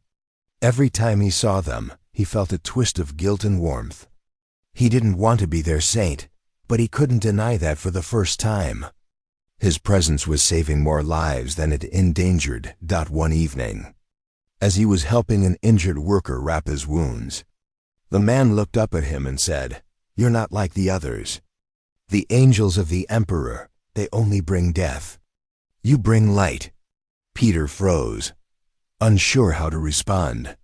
Every time he saw them, he felt a twist of guilt and warmth. He didn't want to be their saint, but he couldn't deny that for the first time. His presence was saving more lives than it endangered. One evening, as he was helping an injured worker wrap his wounds, the man looked up at him and said, "You're not like the others. The angels of the Emperor, they only bring death. You bring light. Peter froze, unsure how to respond.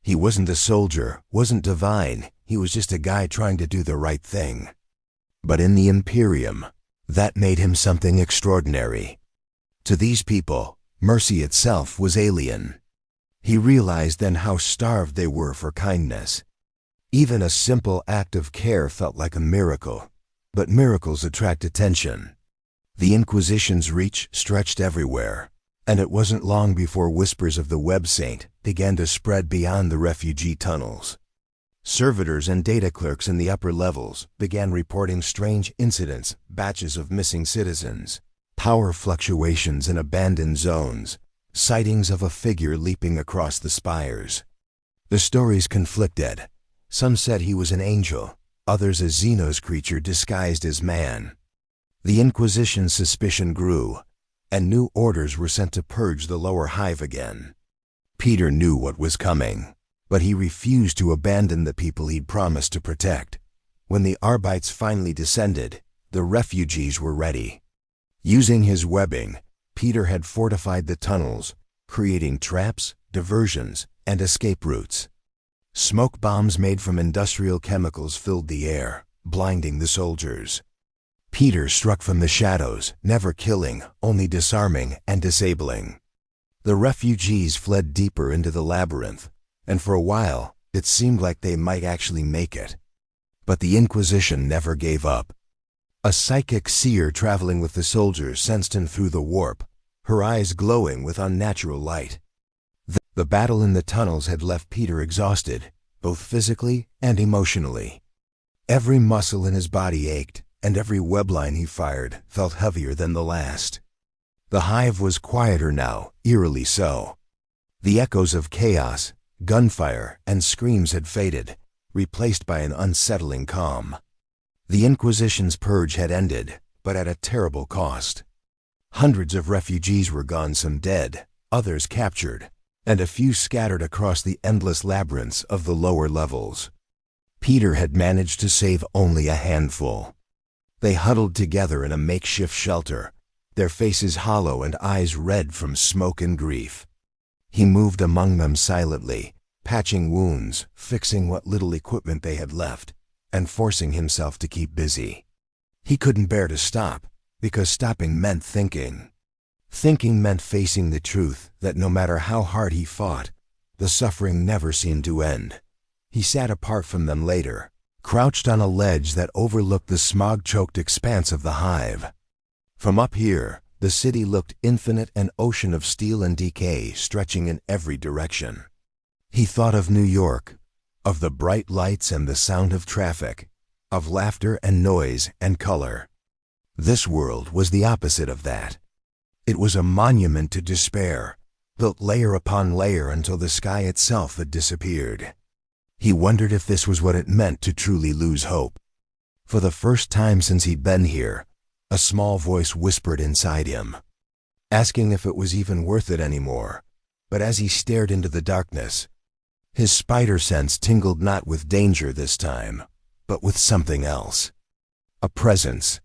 He wasn't a soldier, wasn't divine, he was just a guy trying to do the right thing. But in the Imperium, that made him something extraordinary. To these people, mercy itself was alien. He realized then how starved they were for kindness. Even a simple act of care felt like a miracle. But miracles attract attention. The Inquisition's reach stretched everywhere, and it wasn't long before whispers of the Web Saint began to spread beyond the refugee tunnels. Servitors and data clerks in the upper levels began reporting strange incidents, batches of missing citizens, power fluctuations in abandoned zones, sightings of a figure leaping across the spires. The stories conflicted. Some said he was an angel, others a Xenos creature disguised as man. The Inquisition's suspicion grew, and new orders were sent to purge the lower hive again. Peter knew what was coming, but he refused to abandon the people he'd promised to protect. When the Arbites finally descended, the refugees were ready. Using his webbing, Peter had fortified the tunnels, creating traps, diversions, and escape routes. Smoke bombs made from industrial chemicals filled the air, blinding the soldiers. Peter struck from the shadows, never killing, only disarming and disabling. The refugees fled deeper into the labyrinth, and for a while, it seemed like they might actually make it. But the Inquisition never gave up. A psychic seer traveling with the soldiers sensed him through the warp, her eyes glowing with unnatural light. The battle in the tunnels had left Peter exhausted, both physically and emotionally. Every muscle in his body ached, and every webline he fired felt heavier than the last. The hive was quieter now, eerily so. The echoes of chaos, gunfire, and screams had faded, replaced by an unsettling calm. The Inquisition's purge had ended, but at a terrible cost. Hundreds of refugees were gone, some dead, others captured, and a few scattered across the endless labyrinths of the lower levels. Peter had managed to save only a handful. They huddled together in a makeshift shelter, their faces hollow and eyes red from smoke and grief. He moved among them silently, patching wounds, fixing what little equipment they had left, and forcing himself to keep busy. He couldn't bear to stop, because stopping meant thinking. Thinking meant facing the truth that no matter how hard he fought, the suffering never seemed to end. He sat apart from them later, crouched on a ledge that overlooked the smog-choked expanse of the hive. From up here, the city looked infinite, an ocean of steel and decay stretching in every direction. He thought of New York, of the bright lights and the sound of traffic, of laughter and noise and color. This world was the opposite of that. It was a monument to despair, built layer upon layer until the sky itself had disappeared. He wondered if this was what it meant to truly lose hope. For the first time since he'd been here, a small voice whispered inside him, asking if it was even worth it anymore. But as he stared into the darkness, his spider sense tingled not with danger this time, but with something else. A presence.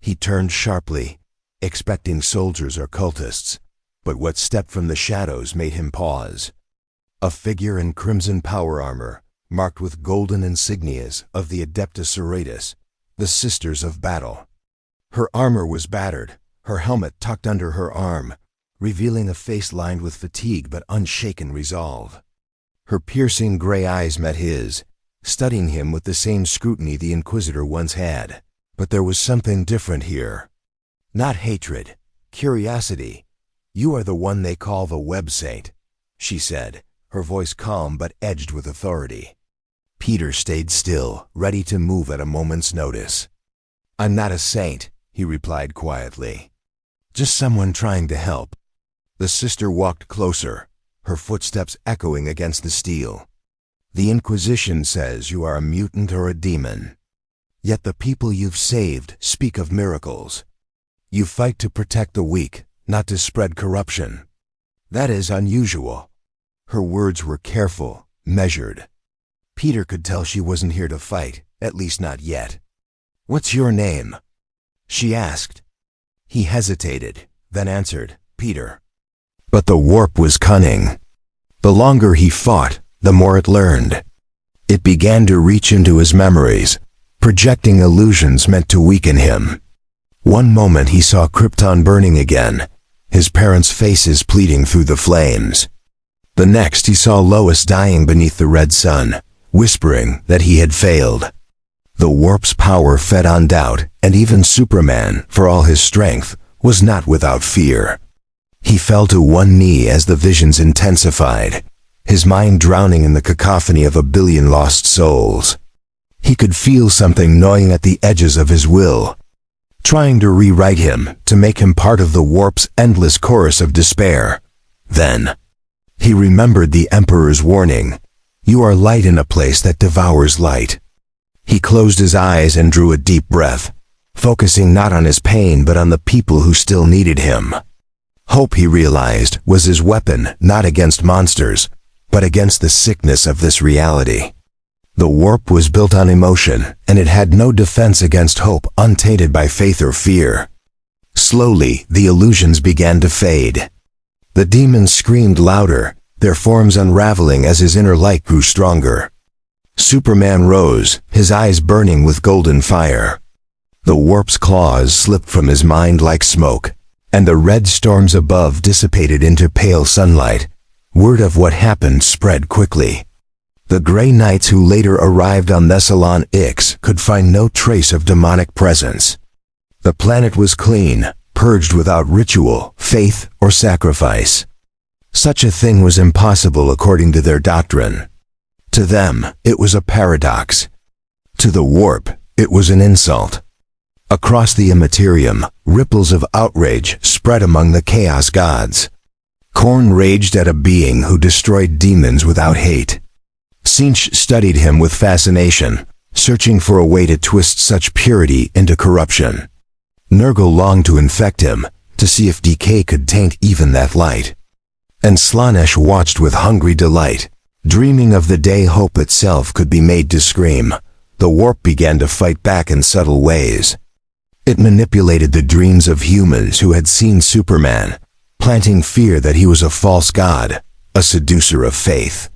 He turned sharply, expecting soldiers or cultists, but what stepped from the shadows made him pause. A figure in crimson power armor, marked with golden insignias of the Adeptus Sororitas, the Sisters of Battle. Her armor was battered, her helmet tucked under her arm, revealing a face lined with fatigue but unshaken resolve. Her piercing gray eyes met his, studying him with the same scrutiny the Inquisitor once had. But there was something different here. Not hatred, curiosity. "You are the one they call the Web Saint," she said, her voice calm but edged with authority. Peter stayed still, ready to move at a moment's notice. "I'm not a saint," he replied quietly. "Just someone trying to help." The sister walked closer, her footsteps echoing against the steel. "The Inquisition says you are a mutant or a demon. Yet the people you've saved speak of miracles. You fight to protect the weak, not to spread corruption. That is unusual." Her words were careful, measured. Peter could tell she wasn't here to fight, at least not yet. "What's your name?" she asked. He hesitated, then answered, "Peter." But the warp was cunning. The longer he fought, the more it learned. It began to reach into his memories, projecting illusions meant to weaken him. One moment he saw Krypton burning again, his parents' faces pleading through the flames. The next he saw Lois dying beneath the red sun, whispering that he had failed. The warp's power fed on doubt, and even Superman, for all his strength, was not without fear. He fell to one knee as the visions intensified, his mind drowning in the cacophony of a billion lost souls. He could feel something gnawing at the edges of his will, trying to rewrite him, to make him part of the warp's endless chorus of despair. Then, he remembered the Emperor's warning, "You are light in a place that devours light." He closed his eyes and drew a deep breath, focusing not on his pain but on the people who still needed him. Hope, he realized, was his weapon, not against monsters, but against the sickness of this reality. The warp was built on emotion, and it had no defense against hope untainted by faith or fear. Slowly, the illusions began to fade. The demons screamed louder, their forms unraveling as his inner light grew stronger. Superman rose, his eyes burning with golden fire. The warp's claws slipped from his mind like smoke, and the red storms above dissipated into pale sunlight. Word of what happened spread quickly. The Grey Knights who later arrived on Thessalon X could find no trace of demonic presence. The planet was clean, purged without ritual, faith, or sacrifice. Such a thing was impossible according to their doctrine. To them, it was a paradox. To the warp, it was an insult. Across the immaterium, ripples of outrage spread among the chaos gods. Korn raged at a being who destroyed demons without hate. Tzeentch studied him with fascination, searching for a way to twist such purity into corruption. Nurgle longed to infect him, to see if decay could taint even that light. And Slaanesh watched with hungry delight, dreaming of the day hope itself could be made to scream. The warp began to fight back in subtle ways. It manipulated the dreams of humans who had seen Superman, planting fear that he was a false god, a seducer of faith.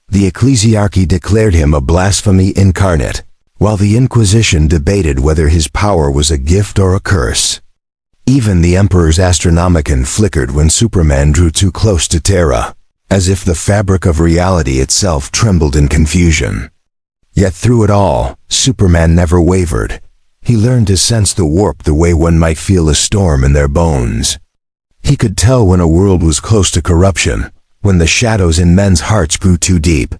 The ecclesiarchy declared him a blasphemy incarnate, while the Inquisition debated whether his power was a gift or a curse. Even the Emperor's Astronomicon flickered when Superman drew too close to Terra, as if the fabric of reality itself trembled in confusion. Yet through it all, Superman never wavered. He learned to sense the warp the way one might feel a storm in their bones. He could tell when a world was close to corruption, when the shadows in men's hearts grew too deep.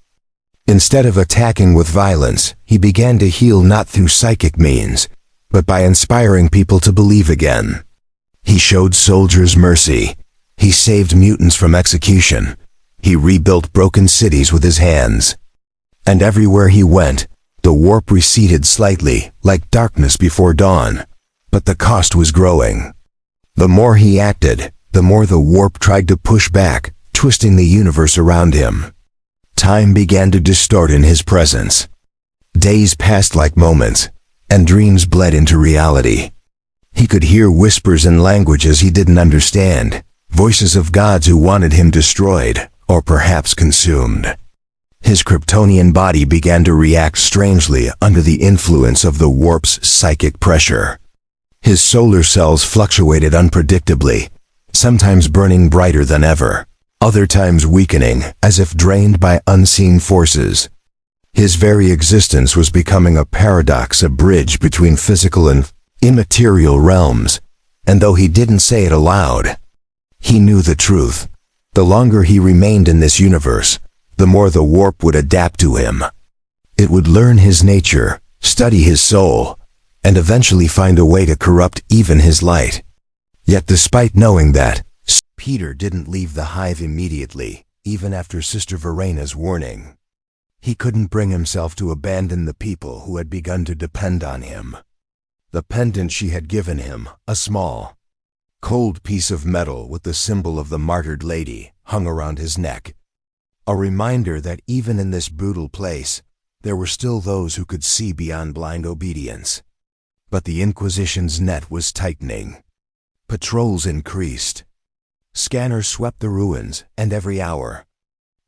Instead of attacking with violence, he began to heal not through psychic means, but by inspiring people to believe again. He showed soldiers mercy. He saved mutants from execution. He rebuilt broken cities with his hands. And everywhere he went, the warp receded slightly, like darkness before dawn. But the cost was growing. The more he acted, the more the warp tried to push back, twisting the universe around him. Time began to distort in his presence. Days passed like moments, and dreams bled into reality. He could hear whispers in languages he didn't understand, voices of gods who wanted him destroyed, or perhaps consumed. His Kryptonian body began to react strangely under the influence of the warp's psychic pressure. His solar cells fluctuated unpredictably, sometimes burning brighter than ever, other times weakening, as if drained by unseen forces. His very existence was becoming a paradox, a bridge between physical and immaterial realms, and though he didn't say it aloud, he knew the truth. The longer he remained in this universe, the more the warp would adapt to him. It would learn his nature, study his soul, and eventually find a way to corrupt even his light. Yet despite knowing that, Peter didn't leave the hive immediately, even after Sister Verena's warning. He couldn't bring himself to abandon the people who had begun to depend on him. The pendant she had given him, a small, cold piece of metal with the symbol of the martyred lady, hung around his neck. A reminder that even in this brutal place, there were still those who could see beyond blind obedience. But the Inquisition's net was tightening. Patrols increased. Scanners swept the ruins, and every hour,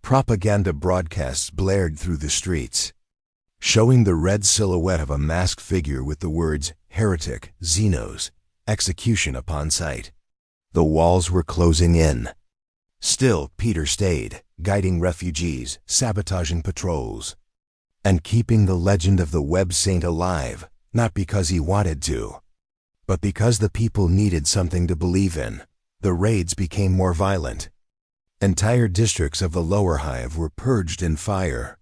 propaganda broadcasts blared through the streets, showing the red silhouette of a masked figure with the words, "Heretic, Xenos, execution upon sight." The walls were closing in. Still, Peter stayed, guiding refugees, sabotaging patrols, and keeping the legend of the Web Saint alive, not because he wanted to, but because the people needed something to believe in. The raids became more violent. Entire districts of the Lower Hive were purged in fire,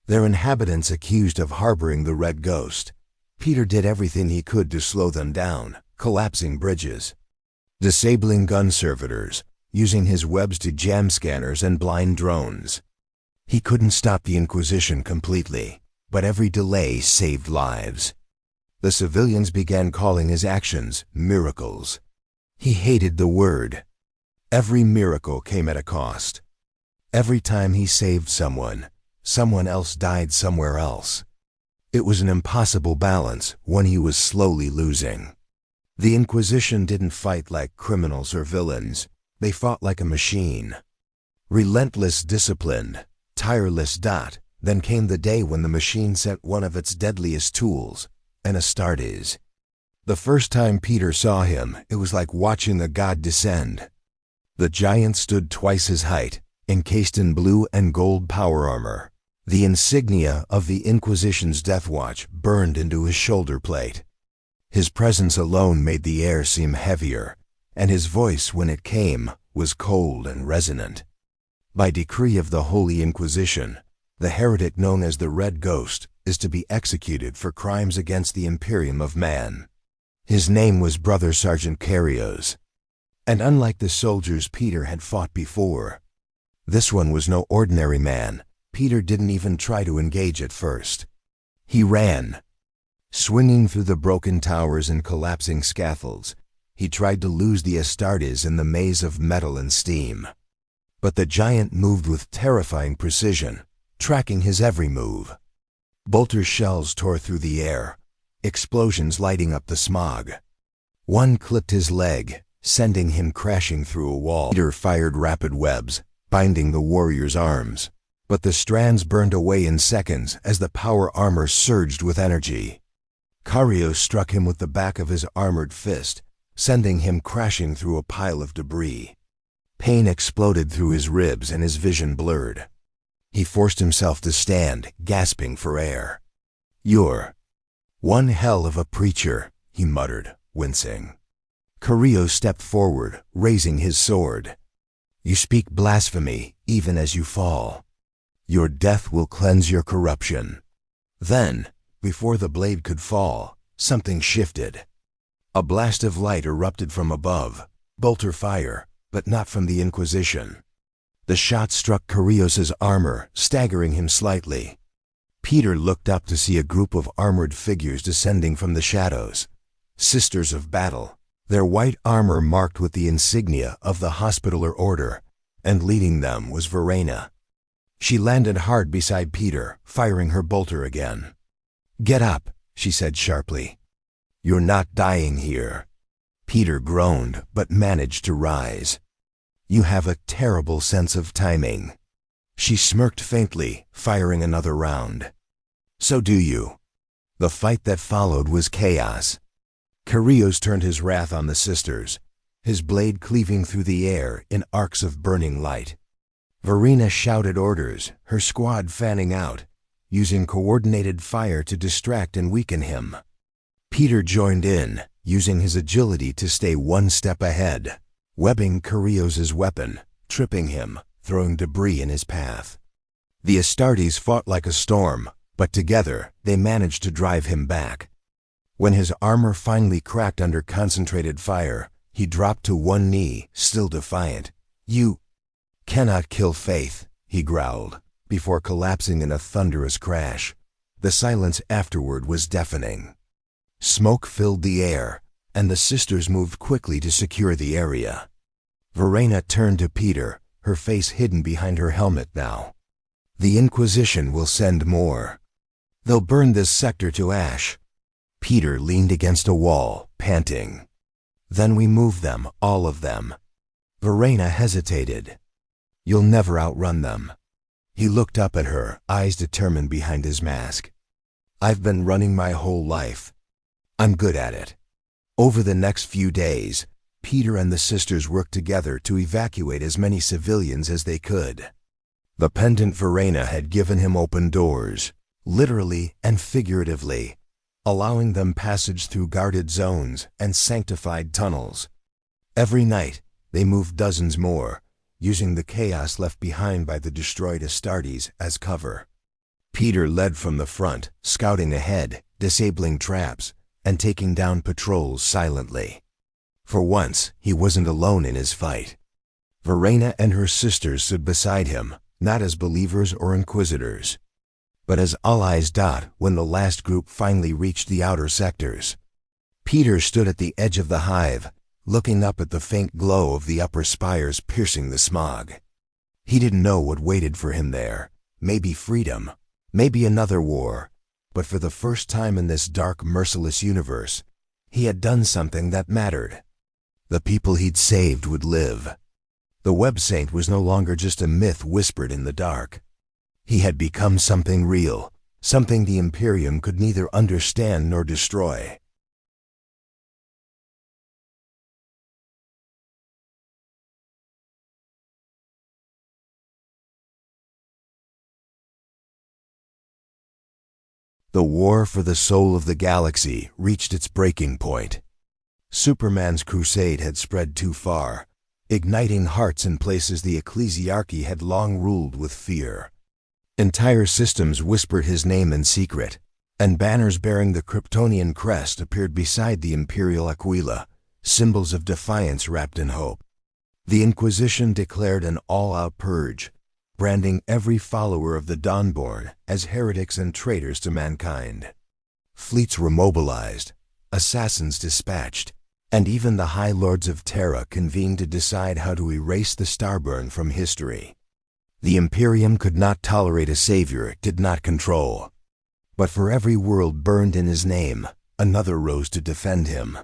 their inhabitants accused of harboring the Red Ghost. Peter did everything he could to slow them down, collapsing bridges, disabling gun servitors, using his webs to jam scanners and blind drones. He couldn't stop the Inquisition completely, but every delay saved lives. The civilians began calling his actions miracles. He hated the word. Every miracle came at a cost. Every time he saved someone, someone else died somewhere else. It was an impossible balance, one he was slowly losing. The Inquisition didn't fight like criminals or villains. They fought like a machine. Relentless, disciplined, tireless. Then came the day when the machine sent one of its deadliest tools, an Astartes. The first time Peter saw him, it was like watching the god descend. The giant stood twice his height, encased in blue and gold power armor. The insignia of the Inquisition's death watch burned into his shoulder plate. His presence alone made the air seem heavier, and his voice, when it came, was cold and resonant. By decree of the Holy Inquisition, the heretic known as the Red Ghost is to be executed for crimes against the Imperium of Man. His name was Brother Sergeant Karios, and unlike the soldiers Peter had fought before, this one was no ordinary man. Peter didn't even try to engage at first. He ran, swinging through the broken towers and collapsing scaffolds. He tried to lose the Astartes in the maze of metal and steam. But the giant moved with terrifying precision, tracking his every move. Bolter shells tore through the air, explosions lighting up the smog. One clipped his leg, sending him crashing through a wall. Peter fired rapid webs, binding the warrior's arms, but the strands burned away in seconds as the power armor surged with energy. Karios struck him with the back of his armored fist, sending him crashing through a pile of debris. Pain exploded through his ribs and his vision blurred. He forced himself to stand, gasping for air. "You're one hell of a preacher," he muttered, wincing. Karios stepped forward, raising his sword. "You speak blasphemy, even as you fall. Your death will cleanse your corruption." Then, before the blade could fall, something shifted. A blast of light erupted from above, bolter fire, but not from the Inquisition. The shot struck Karios' armor, staggering him slightly. Peter looked up to see a group of armored figures descending from the shadows. Sisters of Battle, their white armor marked with the insignia of the Hospitaller Order, and leading them was Verena. She landed hard beside Peter, firing her bolter again. "Get up," she said sharply. "You're not dying here." Peter groaned, but managed to rise. "You have a terrible sense of timing." She smirked faintly, firing another round. "So do you." The fight that followed was chaos. Karios turned his wrath on the sisters, his blade cleaving through the air in arcs of burning light. Verena shouted orders, her squad fanning out, using coordinated fire to distract and weaken him. Peter joined in, using his agility to stay one step ahead, webbing Karios' weapon, tripping him, throwing debris in his path. The Astartes fought like a storm, but together they managed to drive him back. When his armor finally cracked under concentrated fire, he dropped to one knee, still defiant. "You cannot kill faith," he growled, before collapsing in a thunderous crash. The silence afterward was deafening. Smoke filled the air, and the sisters moved quickly to secure the area. Verena turned to Peter, her face hidden behind her helmet now. "The Inquisition will send more. They'll burn this sector to ash." Peter leaned against a wall, panting. Then we move them, all of them. Verena hesitated. You'll never outrun them. He looked up at her, eyes determined behind his mask. I've been running my whole life. I'm good at it. Over the next few days, Peter and the sisters worked together to evacuate as many civilians as they could. The pendant Verena had given him open doors, literally and figuratively, allowing them passage through guarded zones and sanctified tunnels. Every night, they moved dozens more, using the chaos left behind by the destroyed Astartes as cover. Peter led from the front, scouting ahead, disabling traps, and taking down patrols silently. For once, he wasn't alone in his fight. Verena and her sisters stood beside him, not as believers or inquisitors, but as allies. When the last group finally reached the outer sectors, Peter stood at the edge of the hive, looking up at the faint glow of the upper spires piercing the smog. He didn't know what waited for him there. Maybe freedom, maybe another war, but for the first time in this dark, merciless universe, he had done something that mattered. The people he'd saved would live. The web saint was no longer just a myth whispered in the dark. He had become something real, something the Imperium could neither understand nor destroy. The war for the soul of the galaxy reached its breaking point. Superman's crusade had spread too far, igniting hearts in places the ecclesiarchy had long ruled with fear. Entire systems whispered his name in secret, and banners bearing the Kryptonian crest appeared beside the Imperial Aquila, symbols of defiance wrapped in hope. The Inquisition declared an all-out purge, branding every follower of the Dawnborn as heretics and traitors to mankind. Fleets were mobilized, assassins dispatched, and even the High Lords of Terra convened to decide how to erase the Starburn from history. The Imperium could not tolerate a savior it did not control. But for every world burned in his name, another rose to defend him.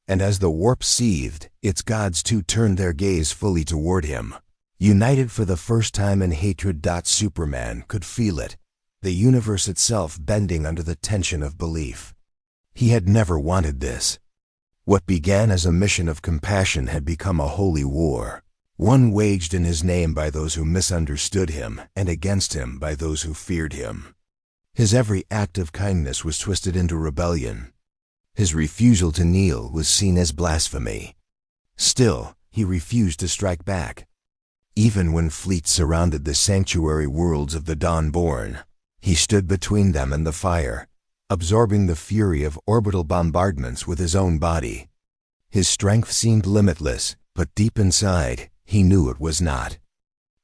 And as the warp seethed, its gods too turned their gaze fully toward him. United for the first time in hatred. Superman could feel it, the universe itself bending under the tension of belief. He had never wanted this. What began as a mission of compassion had become a holy war, one waged in his name by those who misunderstood him and against him by those who feared him. His every act of kindness was twisted into rebellion. His refusal to kneel was seen as blasphemy. Still, he refused to strike back. Even when fleets surrounded the sanctuary worlds of the Dawnborn, he stood between them and the fire, absorbing the fury of orbital bombardments with his own body. His strength seemed limitless, but deep inside, he knew it was not.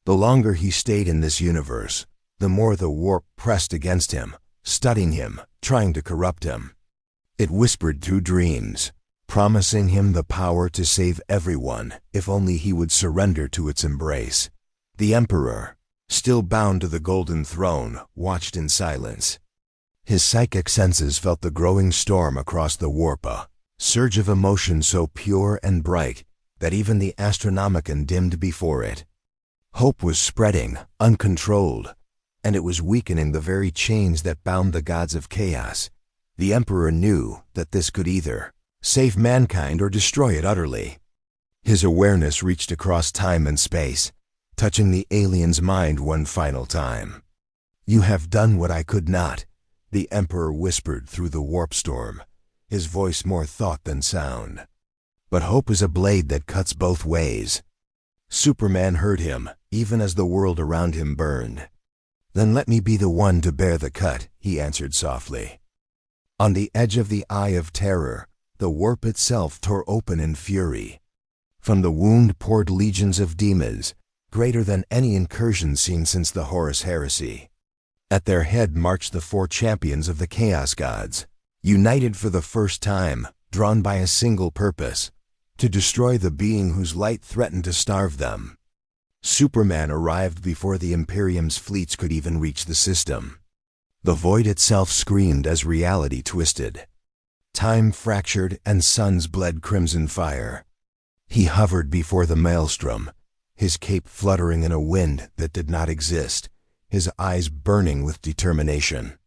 The longer he stayed in this universe, the more the warp pressed against him, studying him, trying to corrupt him. It whispered through dreams, promising him the power to save everyone if only he would surrender to its embrace. The Emperor, still bound to the Golden Throne, watched in silence. His psychic senses felt the growing storm across the warp, a surge of emotion so pure and bright that even the Astronomicon dimmed before it. Hope was spreading, uncontrolled, and it was weakening the very chains that bound the gods of chaos. The Emperor knew that this could either save mankind or destroy it utterly. His awareness reached across time and space, touching the alien's mind one final time. "You have done what I could not," the Emperor whispered through the warp storm, his voice more thought than sound. But hope is a blade that cuts both ways. Superman heard him, even as the world around him burned. "Then let me be the one to bear the cut," he answered softly. On the edge of the Eye of Terror, the warp itself tore open in fury. From the wound poured legions of demons, greater than any incursion seen since the Horus Heresy. At their head marched the 4 champions of the Chaos Gods, united for the first time, drawn by a single purpose: to destroy the being whose light threatened to starve them. Superman arrived before the Imperium's fleets could even reach the system. The void itself screamed as reality twisted. Time fractured and suns bled crimson fire. He hovered before the maelstrom, his cape fluttering in a wind that did not exist, his eyes burning with determination.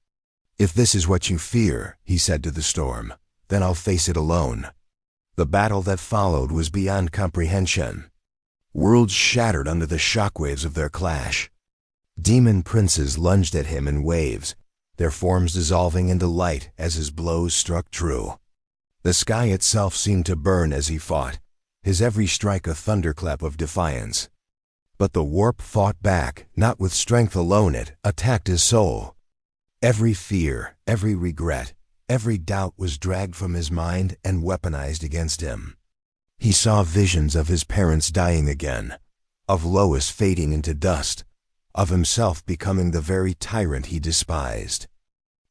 "If this is what you fear," he said to the storm, "then I'll face it alone." The battle that followed was beyond comprehension. Worlds shattered under the shockwaves of their clash. Demon princes lunged at him in waves, their forms dissolving into light as his blows struck true. The sky itself seemed to burn as he fought, his every strike a thunderclap of defiance. But the warp fought back, not with strength alone, it attacked his soul. Every fear, every regret, every doubt was dragged from his mind and weaponized against him. He saw visions of his parents dying again, of Lois fading into dust, of himself becoming the very tyrant he despised.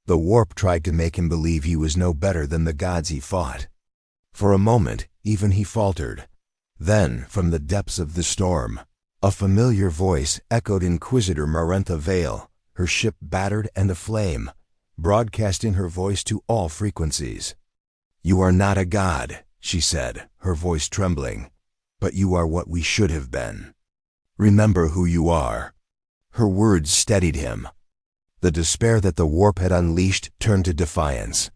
The warp tried to make him believe he was no better than the gods he fought. For a moment, even he faltered. Then, from the depths of the storm, a familiar voice echoed Inquisitor Marentha Vale, her ship battered and aflame, broadcasting her voice to all frequencies. "You are not a god," she said, her voice trembling, "but you are what we should have been. Remember who you are." Her words steadied him. The despair that the warp had unleashed turned to defiance.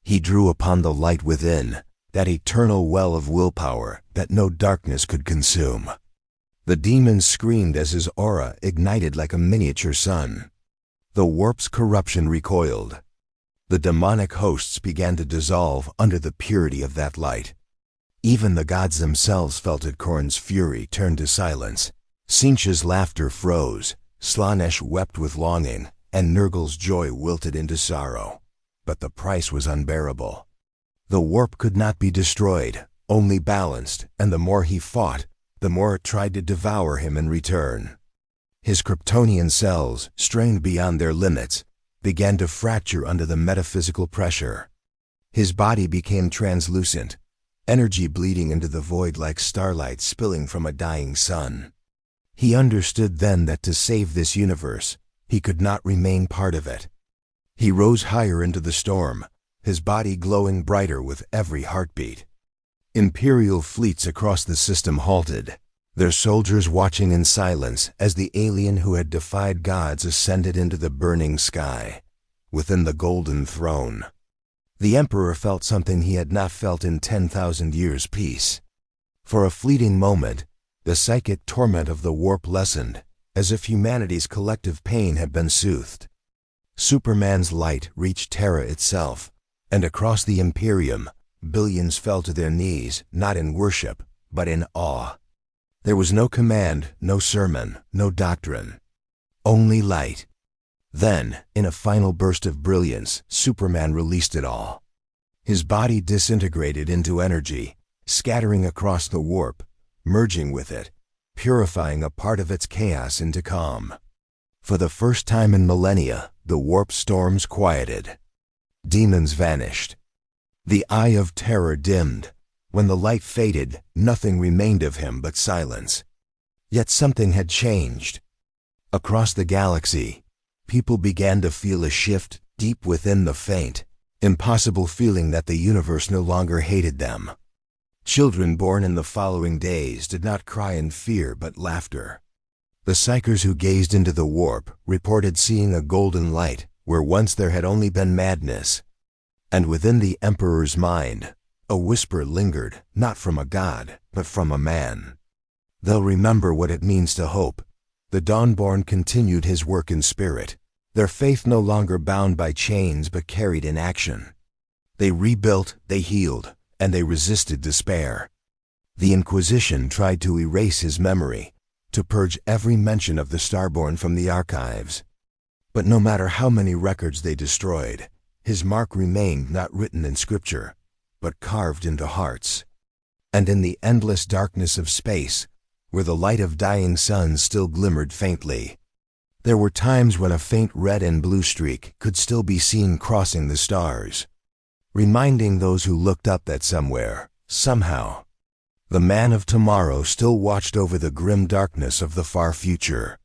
He drew upon the light within, that eternal well of willpower that no darkness could consume. The demon screamed as his aura ignited like a miniature sun. The warp's corruption recoiled. The demonic hosts began to dissolve under the purity of that light. Even the gods themselves felt it. Korn's fury turned to silence. Sinch's laughter froze, Slanesh wept with longing, and Nurgle's joy wilted into sorrow. But the price was unbearable. The warp could not be destroyed, only balanced, and the more he fought, the more it tried to devour him in return. His Kryptonian cells, strained beyond their limits, began to fracture under the metaphysical pressure. His body became translucent, energy bleeding into the void like starlight spilling from a dying sun. He understood then that to save this universe, he could not remain part of it. He rose higher into the storm, his body glowing brighter with every heartbeat. Imperial fleets across the system halted, their soldiers watching in silence as the alien who had defied gods ascended into the burning sky, within the golden throne. The Emperor felt something he had not felt in 10,000 years' peace. For a fleeting moment, the psychic torment of the warp lessened, as if humanity's collective pain had been soothed. Superman's light reached Terra itself, and across the Imperium, billions fell to their knees, not in worship, but in awe. There was no command, no sermon, no doctrine. Only light. Then, in a final burst of brilliance, Superman released it all. His body disintegrated into energy, scattering across the warp, merging with it, purifying a part of its chaos into calm. For the first time in millennia, the warp storms quieted. Demons vanished. The eye of terror dimmed. When the light faded, nothing remained of him but silence. Yet something had changed. Across the galaxy, people began to feel a shift deep within, the faint, impossible feeling that the universe no longer hated them. Children born in the following days did not cry in fear but laughter. The psychers who gazed into the warp reported seeing a golden light where once there had only been madness. And within the Emperor's mind, a whisper lingered, not from a god, but from a man. They'll remember what it means to hope. The Dawnborn continued his work in spirit, their faith no longer bound by chains but carried in action. They rebuilt, they healed, and they resisted despair. The Inquisition tried to erase his memory, to purge every mention of the Starborn from the archives. But no matter how many records they destroyed, his mark remained not written in scripture, but carved into hearts. And in the endless darkness of space, where the light of dying suns still glimmered faintly, there were times when a faint red and blue streak could still be seen crossing the stars, reminding those who looked up that somewhere, somehow, the man of tomorrow still watched over the grim darkness of the far future.